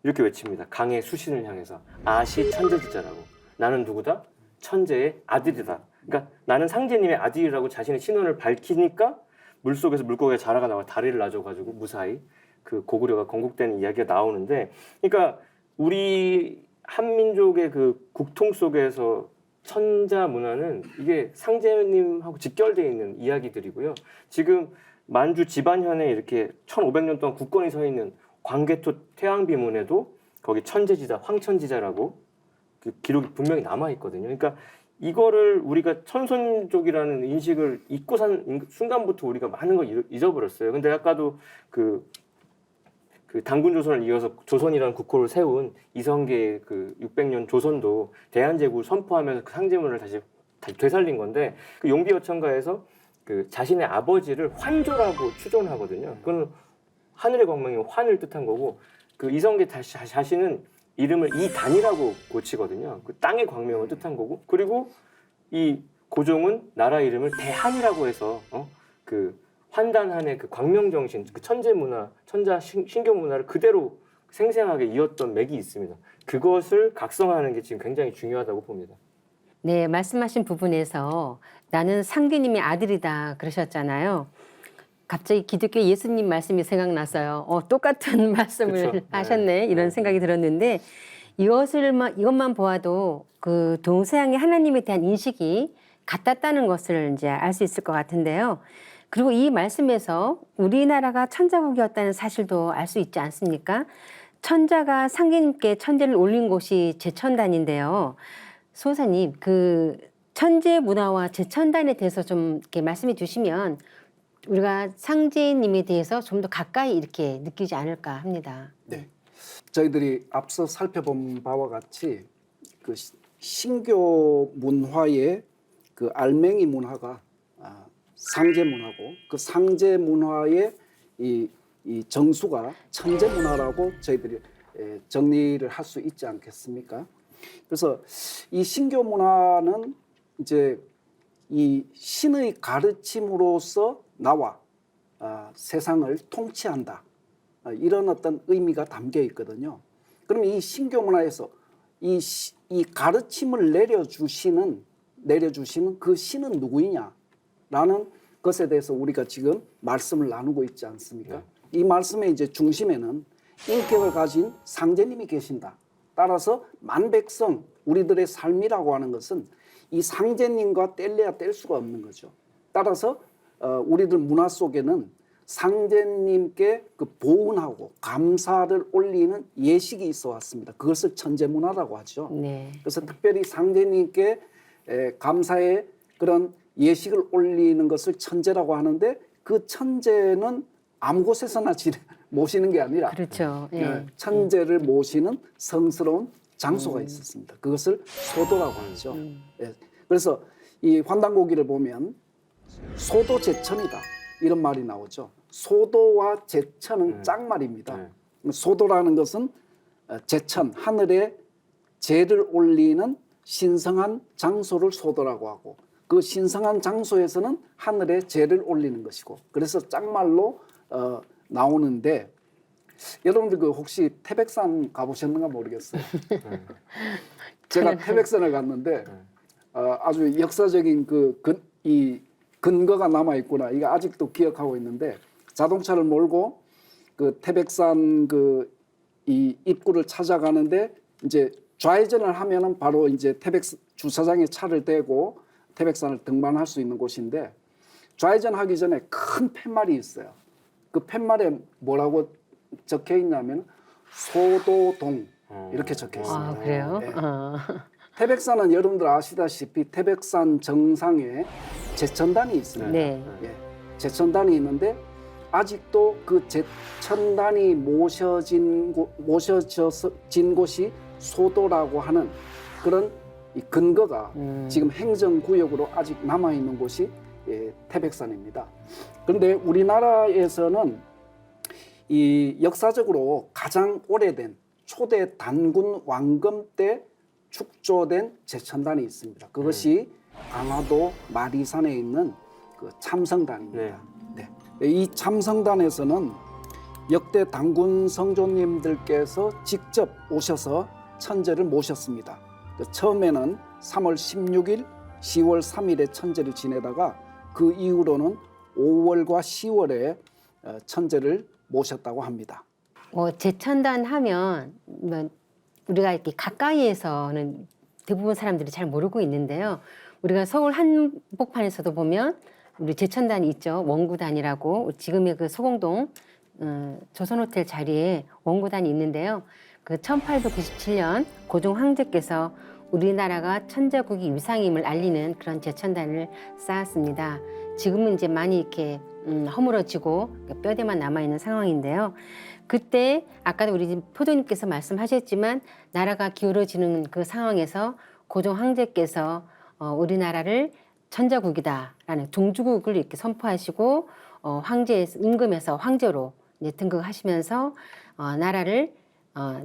이렇게 외칩니다. 강의 수신을 향해서 아시 천재지자라고. 나는 누구다? 천재의 아들이다. 그러니까 나는 상제님의 아들이라고 자신의 신원을 밝히니까 물속에서 물고기가 자라가 나와 다리를 놔줘가지고 무사히 그 고구려가 건국되는 이야기가 나오는데, 그러니까 우리 한민족의 그 국통 속에서 천자 문화는 이게 상제님하고 직결되어 있는 이야기들이고요. 지금 만주 집안현에 이렇게 1500년 동안 국권이 서 있는 광개토 태왕비문에도 거기 천재지자, 황천지자라고 그 기록이 분명히 남아 있거든요. 그러니까 이거를 우리가 천손족이라는 인식을 잊고 산 순간부터 우리가 많은 걸 잊어버렸어요. 근데 아까도 그 당군조선을 이어서 조선이라는 국호를 세운 이성계의 그 600년 조선도 대한제국을 선포하면서 그 상제문을 다시 되살린 건데, 그 용비어천가에서 그 자신의 아버지를 환조라고 추존하거든요. 그건 하늘의 광명이 환을 뜻한 거고, 그 이성계 자신은 이름을 이단이라고 고치거든요. 그 땅의 광명을 뜻한 거고, 그리고 이 고종은 나라 이름을 대한이라고 해서 그 환단한의 그 광명 정신, 그 천재 문화, 천자 신교 문화를 그대로 생생하게 이었던 맥이 있습니다. 그것을 각성하는 게 지금 굉장히 중요하다고 봅니다. 네, 말씀하신 부분에서 나는 상제님의 아들이다 그러셨잖아요. 갑자기 기독교 예수님 말씀이 생각났어요. 똑같은 말씀을 그쵸? 하셨네. 이런 생각이 들었는데 이것만 보아도 그 동서양의 하나님에 대한 인식이 같았다는 것을 이제 알 수 있을 것 같은데요. 그리고 이 말씀에서 우리나라가 천자국이었다는 사실도 알 수 있지 않습니까? 천자가 상제님께 천재를 올린 곳이 제천단인데요. 소사님, 그 천재 문화와 제천단에 대해서 좀 이렇게 말씀해 주시면 우리가 상제님에 대해서 좀 더 가까이 이렇게 느끼지 않을까 합니다. 네. 저희들이 앞서 살펴본 바와 같이 그 신교 문화의 그 알맹이 문화가 상제 문화고, 그 상제 문화의 이 정수가 천재 문화라고 저희들이 정리를 할 수 있지 않겠습니까? 그래서 이 신교 문화는 이제 이 신의 가르침으로서 나와 세상을 통치한다, 이런 어떤 의미가 담겨 있거든요. 그럼 이 신교 문화에서 이 가르침을 내려주시는 그 신은 누구이냐라는 것에 대해서 우리가 지금 말씀을 나누고 있지 않습니까? 이 말씀의 이제 중심에는 인격을 가진 상제님이 계신다. 따라서 만백성, 우리들의 삶이라고 하는 것은 이 상제님과 뗄래야 뗄 수가 없는 거죠. 따라서 우리들 문화 속에는 상제님께 그 보은하고 감사를 올리는 예식이 있어 왔습니다. 그것을 천재 문화라고 하죠. 네. 그래서 특별히 상제님께 감사의 그런 예식을 올리는 것을 천재라고 하는데, 그 천재는 아무 곳에서나 모시는 게 아니라 그렇죠. 예. 천재를 모시는 성스러운 장소가 있었습니다. 그것을 소도라고 하죠. 예. 그래서 이 환단고기를 보면 소도제천이다 이런 말이 나오죠. 소도와 제천은 짝말입니다. 소도라는 것은 제천, 하늘에 제를 올리는 신성한 장소를 소도라고 하고, 그 신성한 장소에서는 하늘에 제를 올리는 것이고, 그래서 짝말로 나오는데, 여러분들 그 혹시 태백산 가보셨는가 모르겠어요. 제가 태백산을 갔는데 아주 역사적인 이 근거가 남아 있구나, 이거 아직도 기억하고 있는데, 자동차를 몰고 그 태백산 이 입구를 찾아가는데, 이제 좌회전을 하면은 바로 이제 주차장에 차를 대고 태백산을 등반할 수 있는 곳인데, 좌회전하기 전에 큰 팻말이 있어요. 그 팻말에 뭐라고 적혀 있냐면 소도동 이렇게 적혀 있습니다. 아, 그래요? 네. 태백산은 여러분들 아시다시피 태백산 정상에 제천단이 있습니다. 네. 예, 제천단이 있는데 아직도 그 제천단이 모셔진 곳이 소도라고 하는 그런 이 근거가 지금 행정구역으로 아직 남아있는 곳이 태백산입니다. 그런데 우리나라에서는 이 역사적으로 가장 오래된 초대 단군 왕검 때 축조된 제천단이 있습니다. 그것이 강화도 마리산에 있는 그 참성단입니다. 네. 이 참성단에서는 역대 단군 성조님들께서 직접 오셔서 천제를 모셨습니다. 처음에는 3월 16일, 10월 3일에 천제를 지내다가 그 이후로는 5월과 10월에 천제를 모셨다고 합니다. 제천단 하면 뭐 우리가 이렇게 가까이에서는 대부분 사람들이 잘 모르고 있는데요. 우리가 서울 한복판에서도 보면 우리 제천단이 있죠. 원구단이라고 지금의 그 소공동 조선호텔 자리에 원구단이 있는데요. 그 1897년 고종 황제께서 우리나라가 천자국이 위상임을 알리는 그런 제천단을 쌓았습니다. 지금은 이제 많이 이렇게 허물어지고 뼈대만 남아있는 상황인데요. 그때 아까도 우리 포도님께서 말씀하셨지만 나라가 기울어지는 그 상황에서 고종 황제께서 우리나라를 천자국이다라는 종주국을 이렇게 선포하시고 황제 임금에서 황제로 이제 등극하시면서 나라를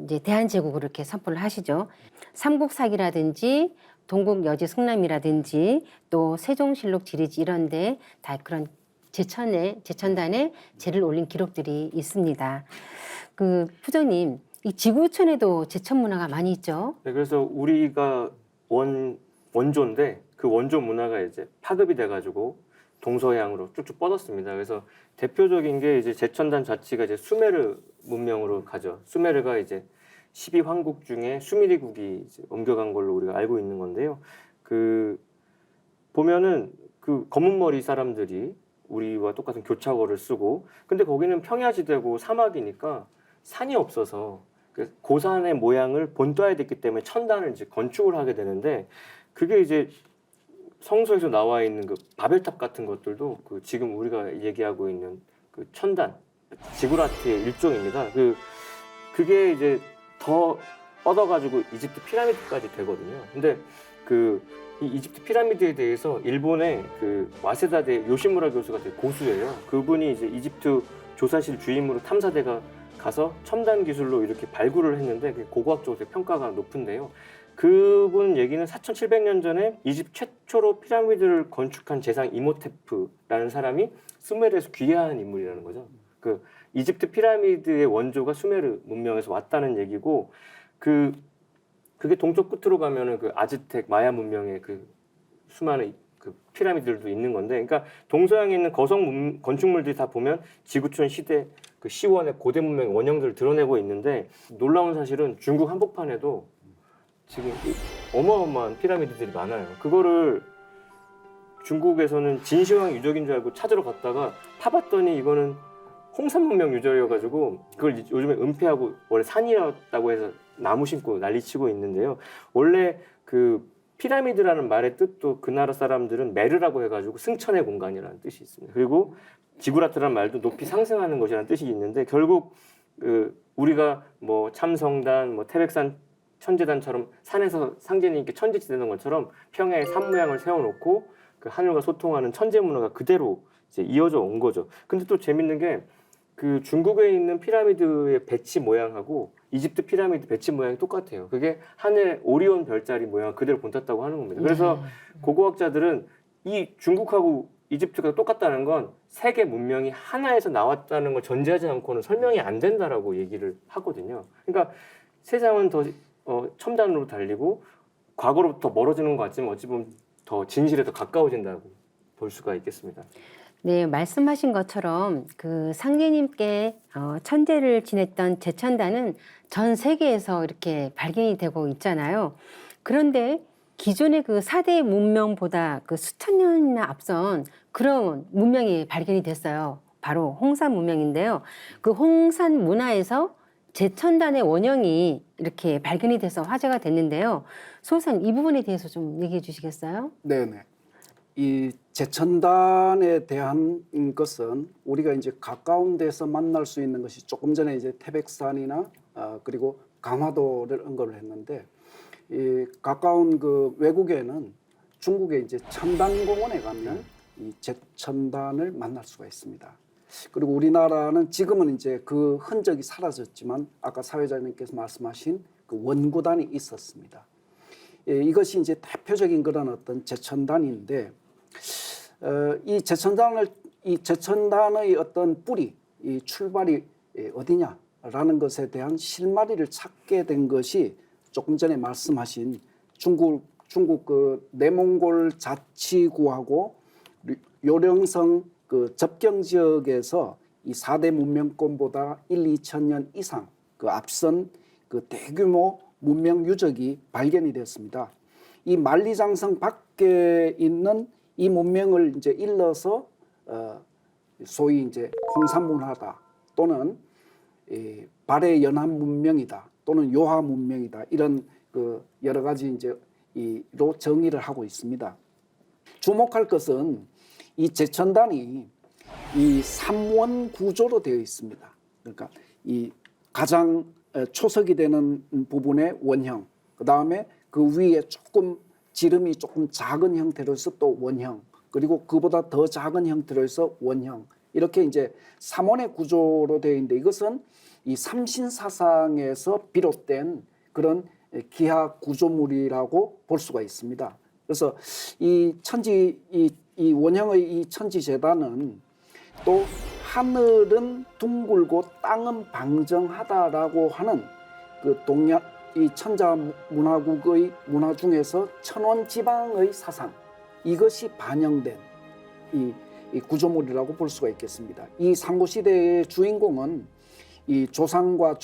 이제 대한제국으로 이렇게 선포를 하시죠. 삼국사기라든지 동국여지 승람이라든지 또 세종실록 지리지 이런데 다 그런 제천단에 제를 올린 기록들이 있습니다. 그 부장님, 이 지구촌에도 제천 문화가 많이 있죠. 네, 그래서 우리가 원조인데 그 원조 문화가 이제 파급이 돼가지고 동서양으로 쭉쭉 뻗었습니다. 그래서 대표적인 게 이제 제천단 자치가 이제 수메르 문명으로 가죠. 수메르가 이제 12황국 중에 수미리국이 이제 옮겨간 걸로 우리가 알고 있는 건데요. 그 보면은 그 검은 머리 사람들이 우리와 똑같은 교차어를 쓰고, 근데 거기는 평야지대고 사막이니까 산이 없어서 그 고산의 모양을 본떠야 됐기 때문에 천단을 이제 건축을 하게 되는데, 그게 이제 성서에서 나와 있는 그 바벨탑 같은 것들도 그 지금 우리가 얘기하고 있는 그 천단 지구라트의 일종입니다. 그게 이제 더 뻗어가지고 이집트 피라미드까지 되거든요. 근데 이 이집트 피라미드에 대해서 일본의 그 와세다대 요시무라 교수가 되게 고수예요. 그분이 이제 이집트 조사실 주임으로 탐사대가 가서 첨단 기술로 이렇게 발굴을 했는데 고고학적으로 평가가 높은데요. 그분 얘기는 4700년 전에 이집트 최초로 피라미드를 건축한 제상 이모테프라는 사람이 수메르에서 귀화한 인물이라는 거죠. 그 이집트 피라미드의 원조가 수메르 문명에서 왔다는 얘기고, 그게 동쪽 끝으로 가면은 그 아즈텍 마야 문명의 그 수많은 그 피라미드들도 있는 건데, 그러니까 동서양에 있는 거성 건축물들이 다 보면 지구촌 시대 그 시원의 고대 문명의 원형들을 드러내고 있는데, 놀라운 사실은 중국 한복판에도 지금 어마어마한 피라미드들이 많아요. 그거를 중국에서는 진시황 유적인 줄 알고 찾으러 갔다가 파봤더니 이거는 홍산 문명 유적이어가지고 그걸 요즘에 은폐하고 원래 산이었다고 해서 나무 심고 난리치고 있는데요. 원래 그 피라미드라는 말의 뜻도 그 나라 사람들은 메르라고 해가지고 승천의 공간이라는 뜻이 있습니다. 그리고 지구라트라는 말도 높이 상승하는 것이라는 뜻이 있는데, 결국 우리가 뭐 참성단, 뭐 태백산 천제단처럼 산에서 상제님께 천지 지내는 것처럼 평야에 산 모양을 세워놓고 그 하늘과 소통하는 천재 문화가 그대로 이제 이어져 온 거죠. 근데 또 재밌는 게 그 중국에 있는 피라미드의 배치 모양하고 이집트 피라미드 배치 모양이 똑같아요. 그게 하늘 오리온 별자리 모양 그대로 본땄다고 하는 겁니다. 그래서 고고학자들은 이 중국하고 이집트가 똑같다는 건 세계 문명이 하나에서 나왔다는 걸 전제하지 않고는 설명이 안 된다라고 얘기를 하거든요. 그러니까 세상은 더 첨단으로 달리고 과거로부터 멀어지는 것 같지만 어찌 보면 더 진실에 더 가까워진다고 볼 수가 있겠습니다. 네, 말씀하신 것처럼 그 상제님께 천제를 지냈던 제천단은 전 세계에서 이렇게 발견이 되고 있잖아요. 그런데 기존의 그 4대 문명보다 그 수천 년이나 앞선 그런 문명이 발견이 됐어요. 바로 홍산 문명인데요. 그 홍산 문화에서 제천단의 원형이 이렇게 발견이 돼서 화제가 됐는데요. 소선 이 부분에 대해서 좀 얘기해 주시겠어요? 네네. 이 제천단에 대한 것은 우리가 이제 가까운 데서 만날 수 있는 것이 조금 전에 이제 태백산이나 그리고 강화도를 언급을 했는데 이 가까운 그 외국에는 중국의 이제 천단공원에 가면 이 제천단을 만날 수가 있습니다. 그리고 우리나라는 지금은 이제 그 흔적이 사라졌지만 아까 사회자님께서 말씀하신 그 원구단이 있었습니다. 이것이 이제 대표적인 그런 어떤 제천단인데 이 제천단의 어떤 뿌리, 이 출발이 어디냐라는 것에 대한 실마리를 찾게 된 것이 조금 전에 말씀하신 중국 그 내몽골 자치구하고 요령성 그 접경 지역에서 이 4대 문명권보다 2,000년 이상 그 앞선 그 대규모 문명 유적이 발견이 되었습니다. 이 만리장성 밖에 있는 이 문명을 이제 일러서 소위 이제 홍산문화다 또는 발해 연안 문명이다 또는 요하 문명이다 이런 그 여러 가지 이제 이로 정의를 하고 있습니다. 주목할 것은 이 제천단이 이 삼원 구조로 되어 있습니다. 그러니까 이 가장 초석이 되는 부분의 원형, 그 다음에 그 위에 조금 지름이 조금 작은 형태로 해서 또 원형, 그리고 그보다 더 작은 형태로 해서 원형, 이렇게 이제 삼원의 구조로 되어 있는데 이것은 이 삼신사상에서 비롯된 그런 기하 구조물이라고 볼 수가 있습니다. 그래서 이 원형의 이 천지재단은 또 하늘은 둥글고 땅은 방정하다라고 하는 그 동양 이 천자 문화국의 문화 중에서 천원지방의 사상 이것이 반영된 이 구조물이라고 볼 수가 있겠습니다. 이 상고시대의 주인공은 이 조상과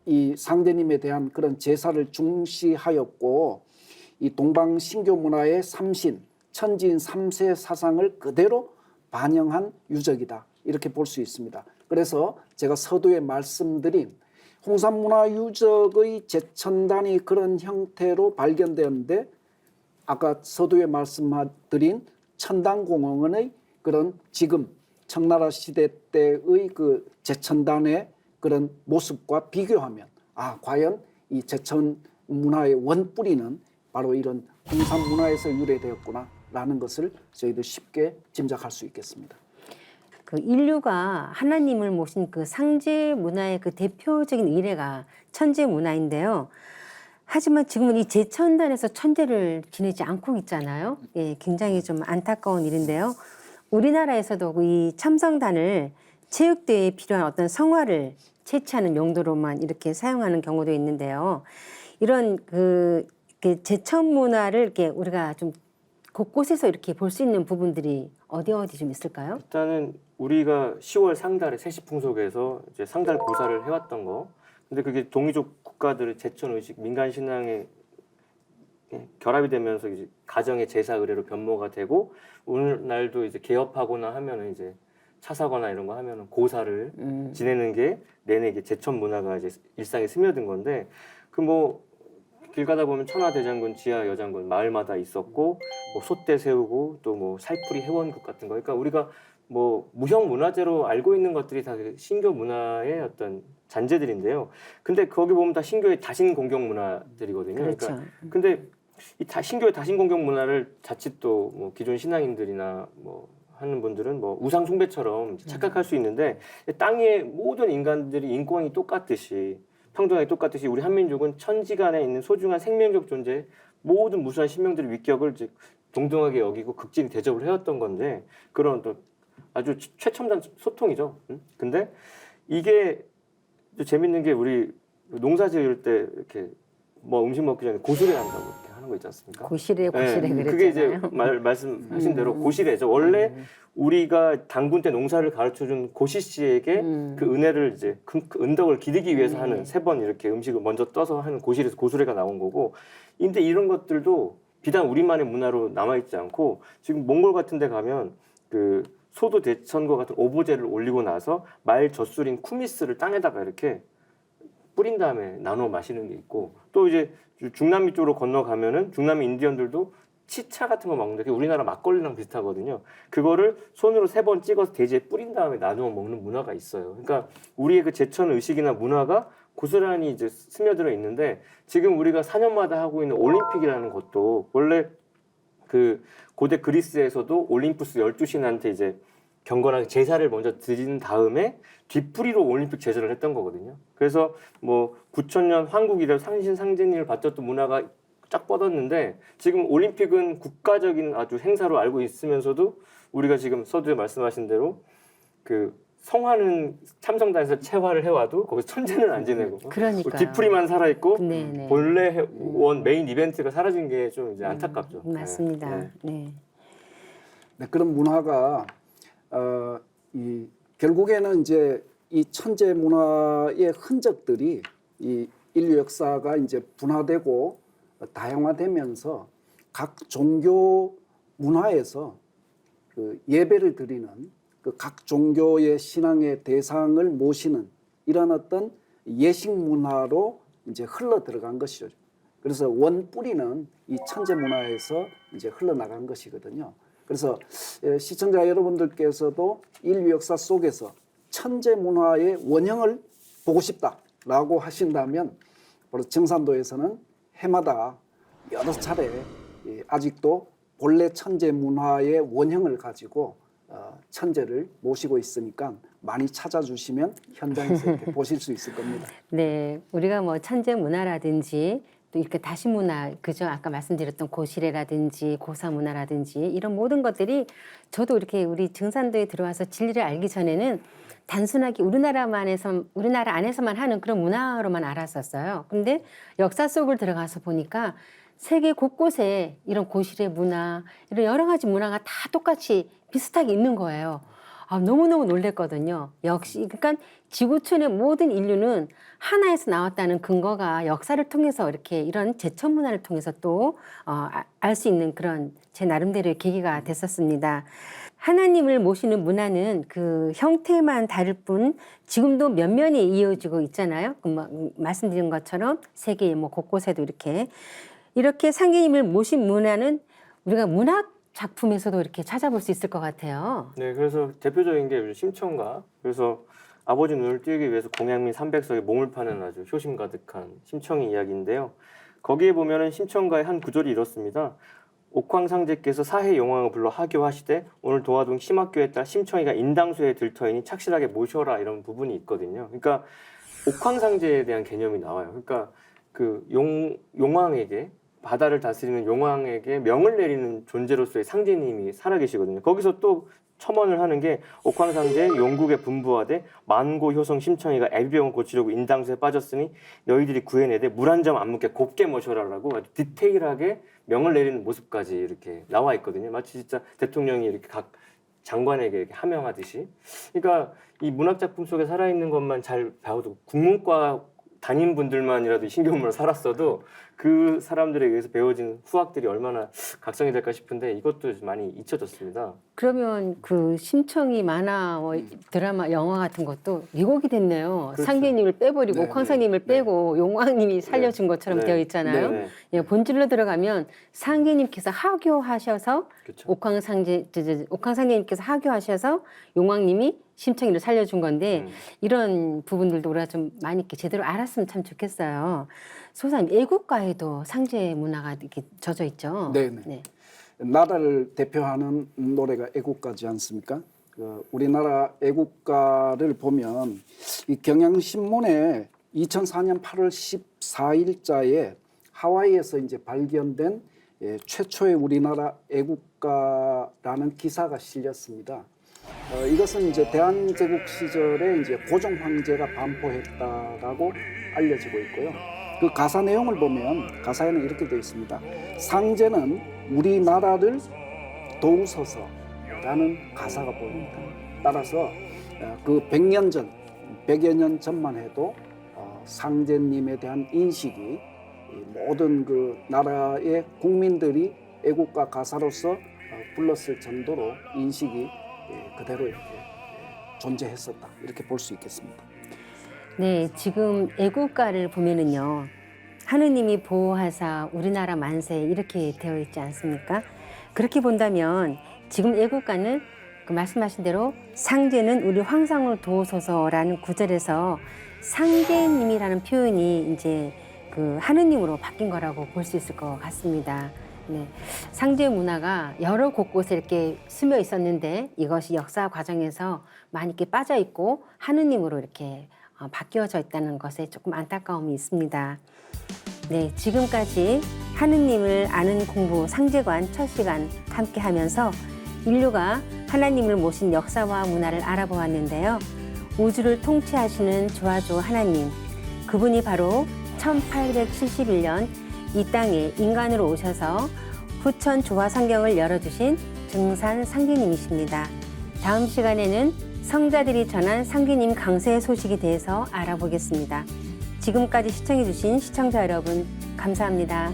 이 상대님에 대한 그런 제사를 중시하였고 이 동방신교 문화의 삼신 천지인 삼세 사상을 그대로 반영한 유적이다 이렇게 볼 수 있습니다. 그래서 제가 서두에 말씀드린 홍산문화유적의 제천단이 그런 형태로 발견되었는데 아까 서두에 말씀드린 천단공원의 그런 지금 청나라 시대 때의 그 제천단의 그런 모습과 비교하면 과연 이 제천 문화의 원뿌리는 바로 이런 홍산문화에서 유래되었구나라는 것을 저희들 쉽게 짐작할 수 있겠습니다. 그 인류가 하나님을 모신 그 상제 문화의 그 대표적인 일례가 천재 문화인데요. 하지만 지금은 이 제천단에서 천재를 지내지 않고 있잖아요. 예, 굉장히 좀 안타까운 일인데요. 우리나라에서도 이 첨성단을 체육대회에 필요한 어떤 성화를 채취하는 용도로만 이렇게 사용하는 경우도 있는데요. 이런 그 제천 문화를 이렇게 우리가 좀 곳곳에서 이렇게 볼 수 있는 부분들이 어디 좀 있을까요? 일단은 우리가 10월 상달에 세시풍속에서 이제 상달 고사를 해왔던 거. 근데 그게 동이족 국가들의 제천 의식, 민간 신앙에 결합이 되면서 이제 가정의 제사 의례로 변모가 되고 오늘날도 이제 개업하거나 하면은 이제 차사거나 이런 거 하면은 고사를 지내는 게 내내 이게 제천 문화가 이제 일상에 스며든 건데 그 뭐 길 가다 보면 천하대장군, 지하여장군 마을마다 있었고 뭐 솥대 세우고 또 뭐 살풀이 회원국 같은 거. 그러니까 우리가 뭐 무형 문화재로 알고 있는 것들이 다 신교 문화의 어떤 잔재들인데요. 근데 거기 보면 다 신교의 다신 공경 문화들이거든요. 그렇죠. 그러니까 근데 이 신교의 다신 공경 문화를 자칫 또 뭐 기존 신앙인들이나 뭐 하는 분들은 뭐 우상 숭배처럼 착각할 수 있는데 땅의 모든 인간들이 인권이 똑같듯이 평등하게 똑같듯이 우리 한민족은 천지간에 있는 소중한 생명적 존재 모든 무수한 신명들의 위격을 동등하게 여기고 극진히 대접을 해왔던 건데 그런 또 아주 최첨단 소통이죠. 근데 이게 또 재밌는 게 우리 농사 지을 때 이렇게 뭐 음식 먹기 전에 고수레 한다고 이렇게 하는 거 있지 않습니까? 고시래 그랬잖아요. 그게 이제 말씀하신 대로 고시래죠. 원래 우리가 당군 때 농사를 가르쳐준 고시 씨에게 그 은혜를 이제 그 은덕을 기르기 위해서 하는 3번 이렇게 음식을 먼저 떠서 하는 고시래에서 고수레가 나온 거고. 근데 이런 것들도 비단 우리만의 문화로 남아있지 않고 지금 몽골 같은 데 가면 그 소도 대천과 같은 오보제를 올리고 나서 말 젖술인 쿠미스를 땅에다가 이렇게 뿌린 다음에 나눠 마시는 게 있고 또 이제 중남미 쪽으로 건너가면은 중남미 인디언들도 치차 같은 거 먹는데 그게 우리나라 막걸리랑 비슷하거든요. 그거를 손으로 3번 찍어서 돼지에 뿌린 다음에 나누어 먹는 문화가 있어요. 그러니까 우리의 그 제천 의식이나 문화가 고스란히 이제 스며들어 있는데 지금 우리가 4년마다 하고 있는 올림픽이라는 것도 원래 그 고대 그리스에서도 올림푸스 12신한테 이제 경건하게 제사를 먼저 드린 다음에 뒤풀이로 올림픽 제사를 했던 거거든요. 그래서 뭐 9,000년 한국 이래 상신상제님을 바쳤던 문화가 쫙 뻗었는데 지금 올림픽은 국가적인 아주 행사로 알고 있으면서도 우리가 지금 서두에 말씀하신 대로 그 성화는 참성단에서 체화를 해와도 거기서 천재는 안 지내고 그러니까요. 뒤풀이만 살아있고 네네. 본래 원 메인 이벤트가 사라진 게 좀 이제 안타깝죠. 맞습니다. 네. 네. 네, 그런 문화가 결국에는 이제 이 천재 문화의 흔적들이 이 인류 역사가 이제 분화되고 다양화되면서 각 종교 문화에서 그 예배를 드리는 그 각 종교의 신앙의 대상을 모시는 이런 어떤 예식 문화로 이제 흘러 들어간 것이죠. 그래서 원 뿌리는 이 천재 문화에서 이제 흘러나간 것이거든요. 그래서 시청자 여러분들께서도 인류 역사 속에서 천재 문화의 원형을 보고 싶다라고 하신다면 바로 정산도에서는 해마다 여러 차례 아직도 본래 천재 문화의 원형을 가지고 천재를 모시고 있으니까 많이 찾아주시면 현장에서 이렇게 보실 수 있을 겁니다. 네, 우리가 뭐 천재 문화라든지 또 이렇게 다시 문화, 그죠? 아까 말씀드렸던 고시래라든지 고사 문화라든지 이런 모든 것들이 저도 이렇게 우리 증산도에 들어와서 진리를 알기 전에는 단순하게 우리나라 안에서만 하는 그런 문화로만 알았었어요. 근데 역사 속을 들어가서 보니까 세계 곳곳에 이런 고시래 문화, 이런 여러 가지 문화가 다 똑같이 비슷하게 있는 거예요. 너무너무 놀랬거든요. 역시, 그러니까 지구촌의 모든 인류는 하나에서 나왔다는 근거가 역사를 통해서 이렇게 이런 제천 문화를 통해서 또 알 수 있는 그런 제 나름대로의 계기가 됐었습니다. 하나님을 모시는 문화는 그 형태만 다를 뿐 지금도 면면이 이어지고 있잖아요. 말씀드린 것처럼 세계 뭐 곳곳에도 이렇게 상계님을 모신 문화는 우리가 문학 작품에서도 이렇게 찾아볼 수 있을 것 같아요. 네, 그래서 대표적인 게 심청가. 그래서 아버지 눈을 띄우기 위해서 공양민 300석에 몸을 파는 아주 효심 가득한 심청이 이야기인데요. 거기에 보면은 심청가의 한 구절이 이렇습니다. 옥황상제께서 사해 용왕을 불러 하교하시되 오늘 도화동 심학교에 따라 심청이가 인당수에 들터이니 착실하게 모셔라 이런 부분이 있거든요. 그러니까 옥황상제에 대한 개념이 나와요. 그러니까 그 용왕에게 바다를 다스리는 용왕에게 명을 내리는 존재로서의 상제님이 살아계시거든요. 거기서 또 첨언을 하는 게 옥황상제 용국에 분부하되 만고 효성 심청이가 애비병을 고치려고 인당수에 빠졌으니 너희들이 구해내되 물 한 점 안 묻게 곱게 모셔라라고 아주 디테일하게 명을 내리는 모습까지 이렇게 나와 있거든요. 마치 진짜 대통령이 이렇게 각 장관에게 이렇게 하명하듯이. 그러니까 이 문학 작품 속에 살아있는 것만 잘 배워도 국문과 담임분들만이라도 신경문을 살았어도 그 사람들에 의해서 배워진 후학들이 얼마나 각성이 될까 싶은데 이것도 많이 잊혀졌습니다. 그러면 그 심청이 만화, 드라마, 영화 같은 것도 미국이 됐네요. 그렇죠. 상계님을 빼버리고 네, 옥황상님을 빼고 용왕님이 살려준 것처럼 네. 되어 있잖아요. 네. 예, 본질로 들어가면 상계님께서 하교하셔서 그렇죠. 옥황상제님께서 하교하셔서 용왕님이 심청이를 살려준 건데 이런 부분들도 우리가 좀 많이 이렇게 제대로 알았으면 참 좋겠어요. 소사님, 애국가에도 상제 문화가 이렇게 젖어 있죠. 네네. 네. 나라를 대표하는 노래가 애국가지 않습니까? 우리나라 애국가를 보면 이 경향신문에 2004년 8월 14일자에 하와이에서 이제 발견된 최초의 우리나라 애국가라는 기사가 실렸습니다. 이것은 이제 대한제국 시절에 이제 고종 황제가 반포했다라고 알려지고 있고요. 그 가사 내용을 보면 가사에는 이렇게 되어 있습니다. 상제는 우리나라를 도우소서라는 가사가 보입니다. 따라서 그 100년 전, 100여 년 전만 해도 상제님에 대한 인식이 모든 그 나라의 국민들이 애국가 가사로서 불렀을 정도로 인식이 그대로 이렇게 존재했었다. 이렇게 볼 수 있겠습니다. 네, 지금 애국가를 보면은요. 하느님이 보호하사 우리나라 만세 이렇게 되어 있지 않습니까? 그렇게 본다면 지금 애국가는 그 말씀하신 대로 상제는 우리 황상을 도우소서라는 구절에서 상제님이라는 표현이 이제 그 하느님으로 바뀐 거라고 볼 수 있을 것 같습니다. 네, 상제 문화가 여러 곳곳에 이렇게 스며 있었는데 이것이 역사 과정에서 많이 이렇게 빠져 있고 하느님으로 이렇게 바뀌어져 있다는 것에 조금 안타까움이 있습니다. 네, 지금까지 하느님을 아는 공부 상제관 첫 시간 함께 하면서 인류가 하나님을 모신 역사와 문화를 알아보았는데요. 우주를 통치하시는 조화조 하나님, 그분이 바로 1871년 이 땅에 인간으로 오셔서 후천 조화 성경을 열어주신 증산 상제님이십니다. 다음 시간에는 성자들이 전한 상제님 강세 소식에 대해서 알아보겠습니다. 지금까지 시청해주신 시청자 여러분, 감사합니다.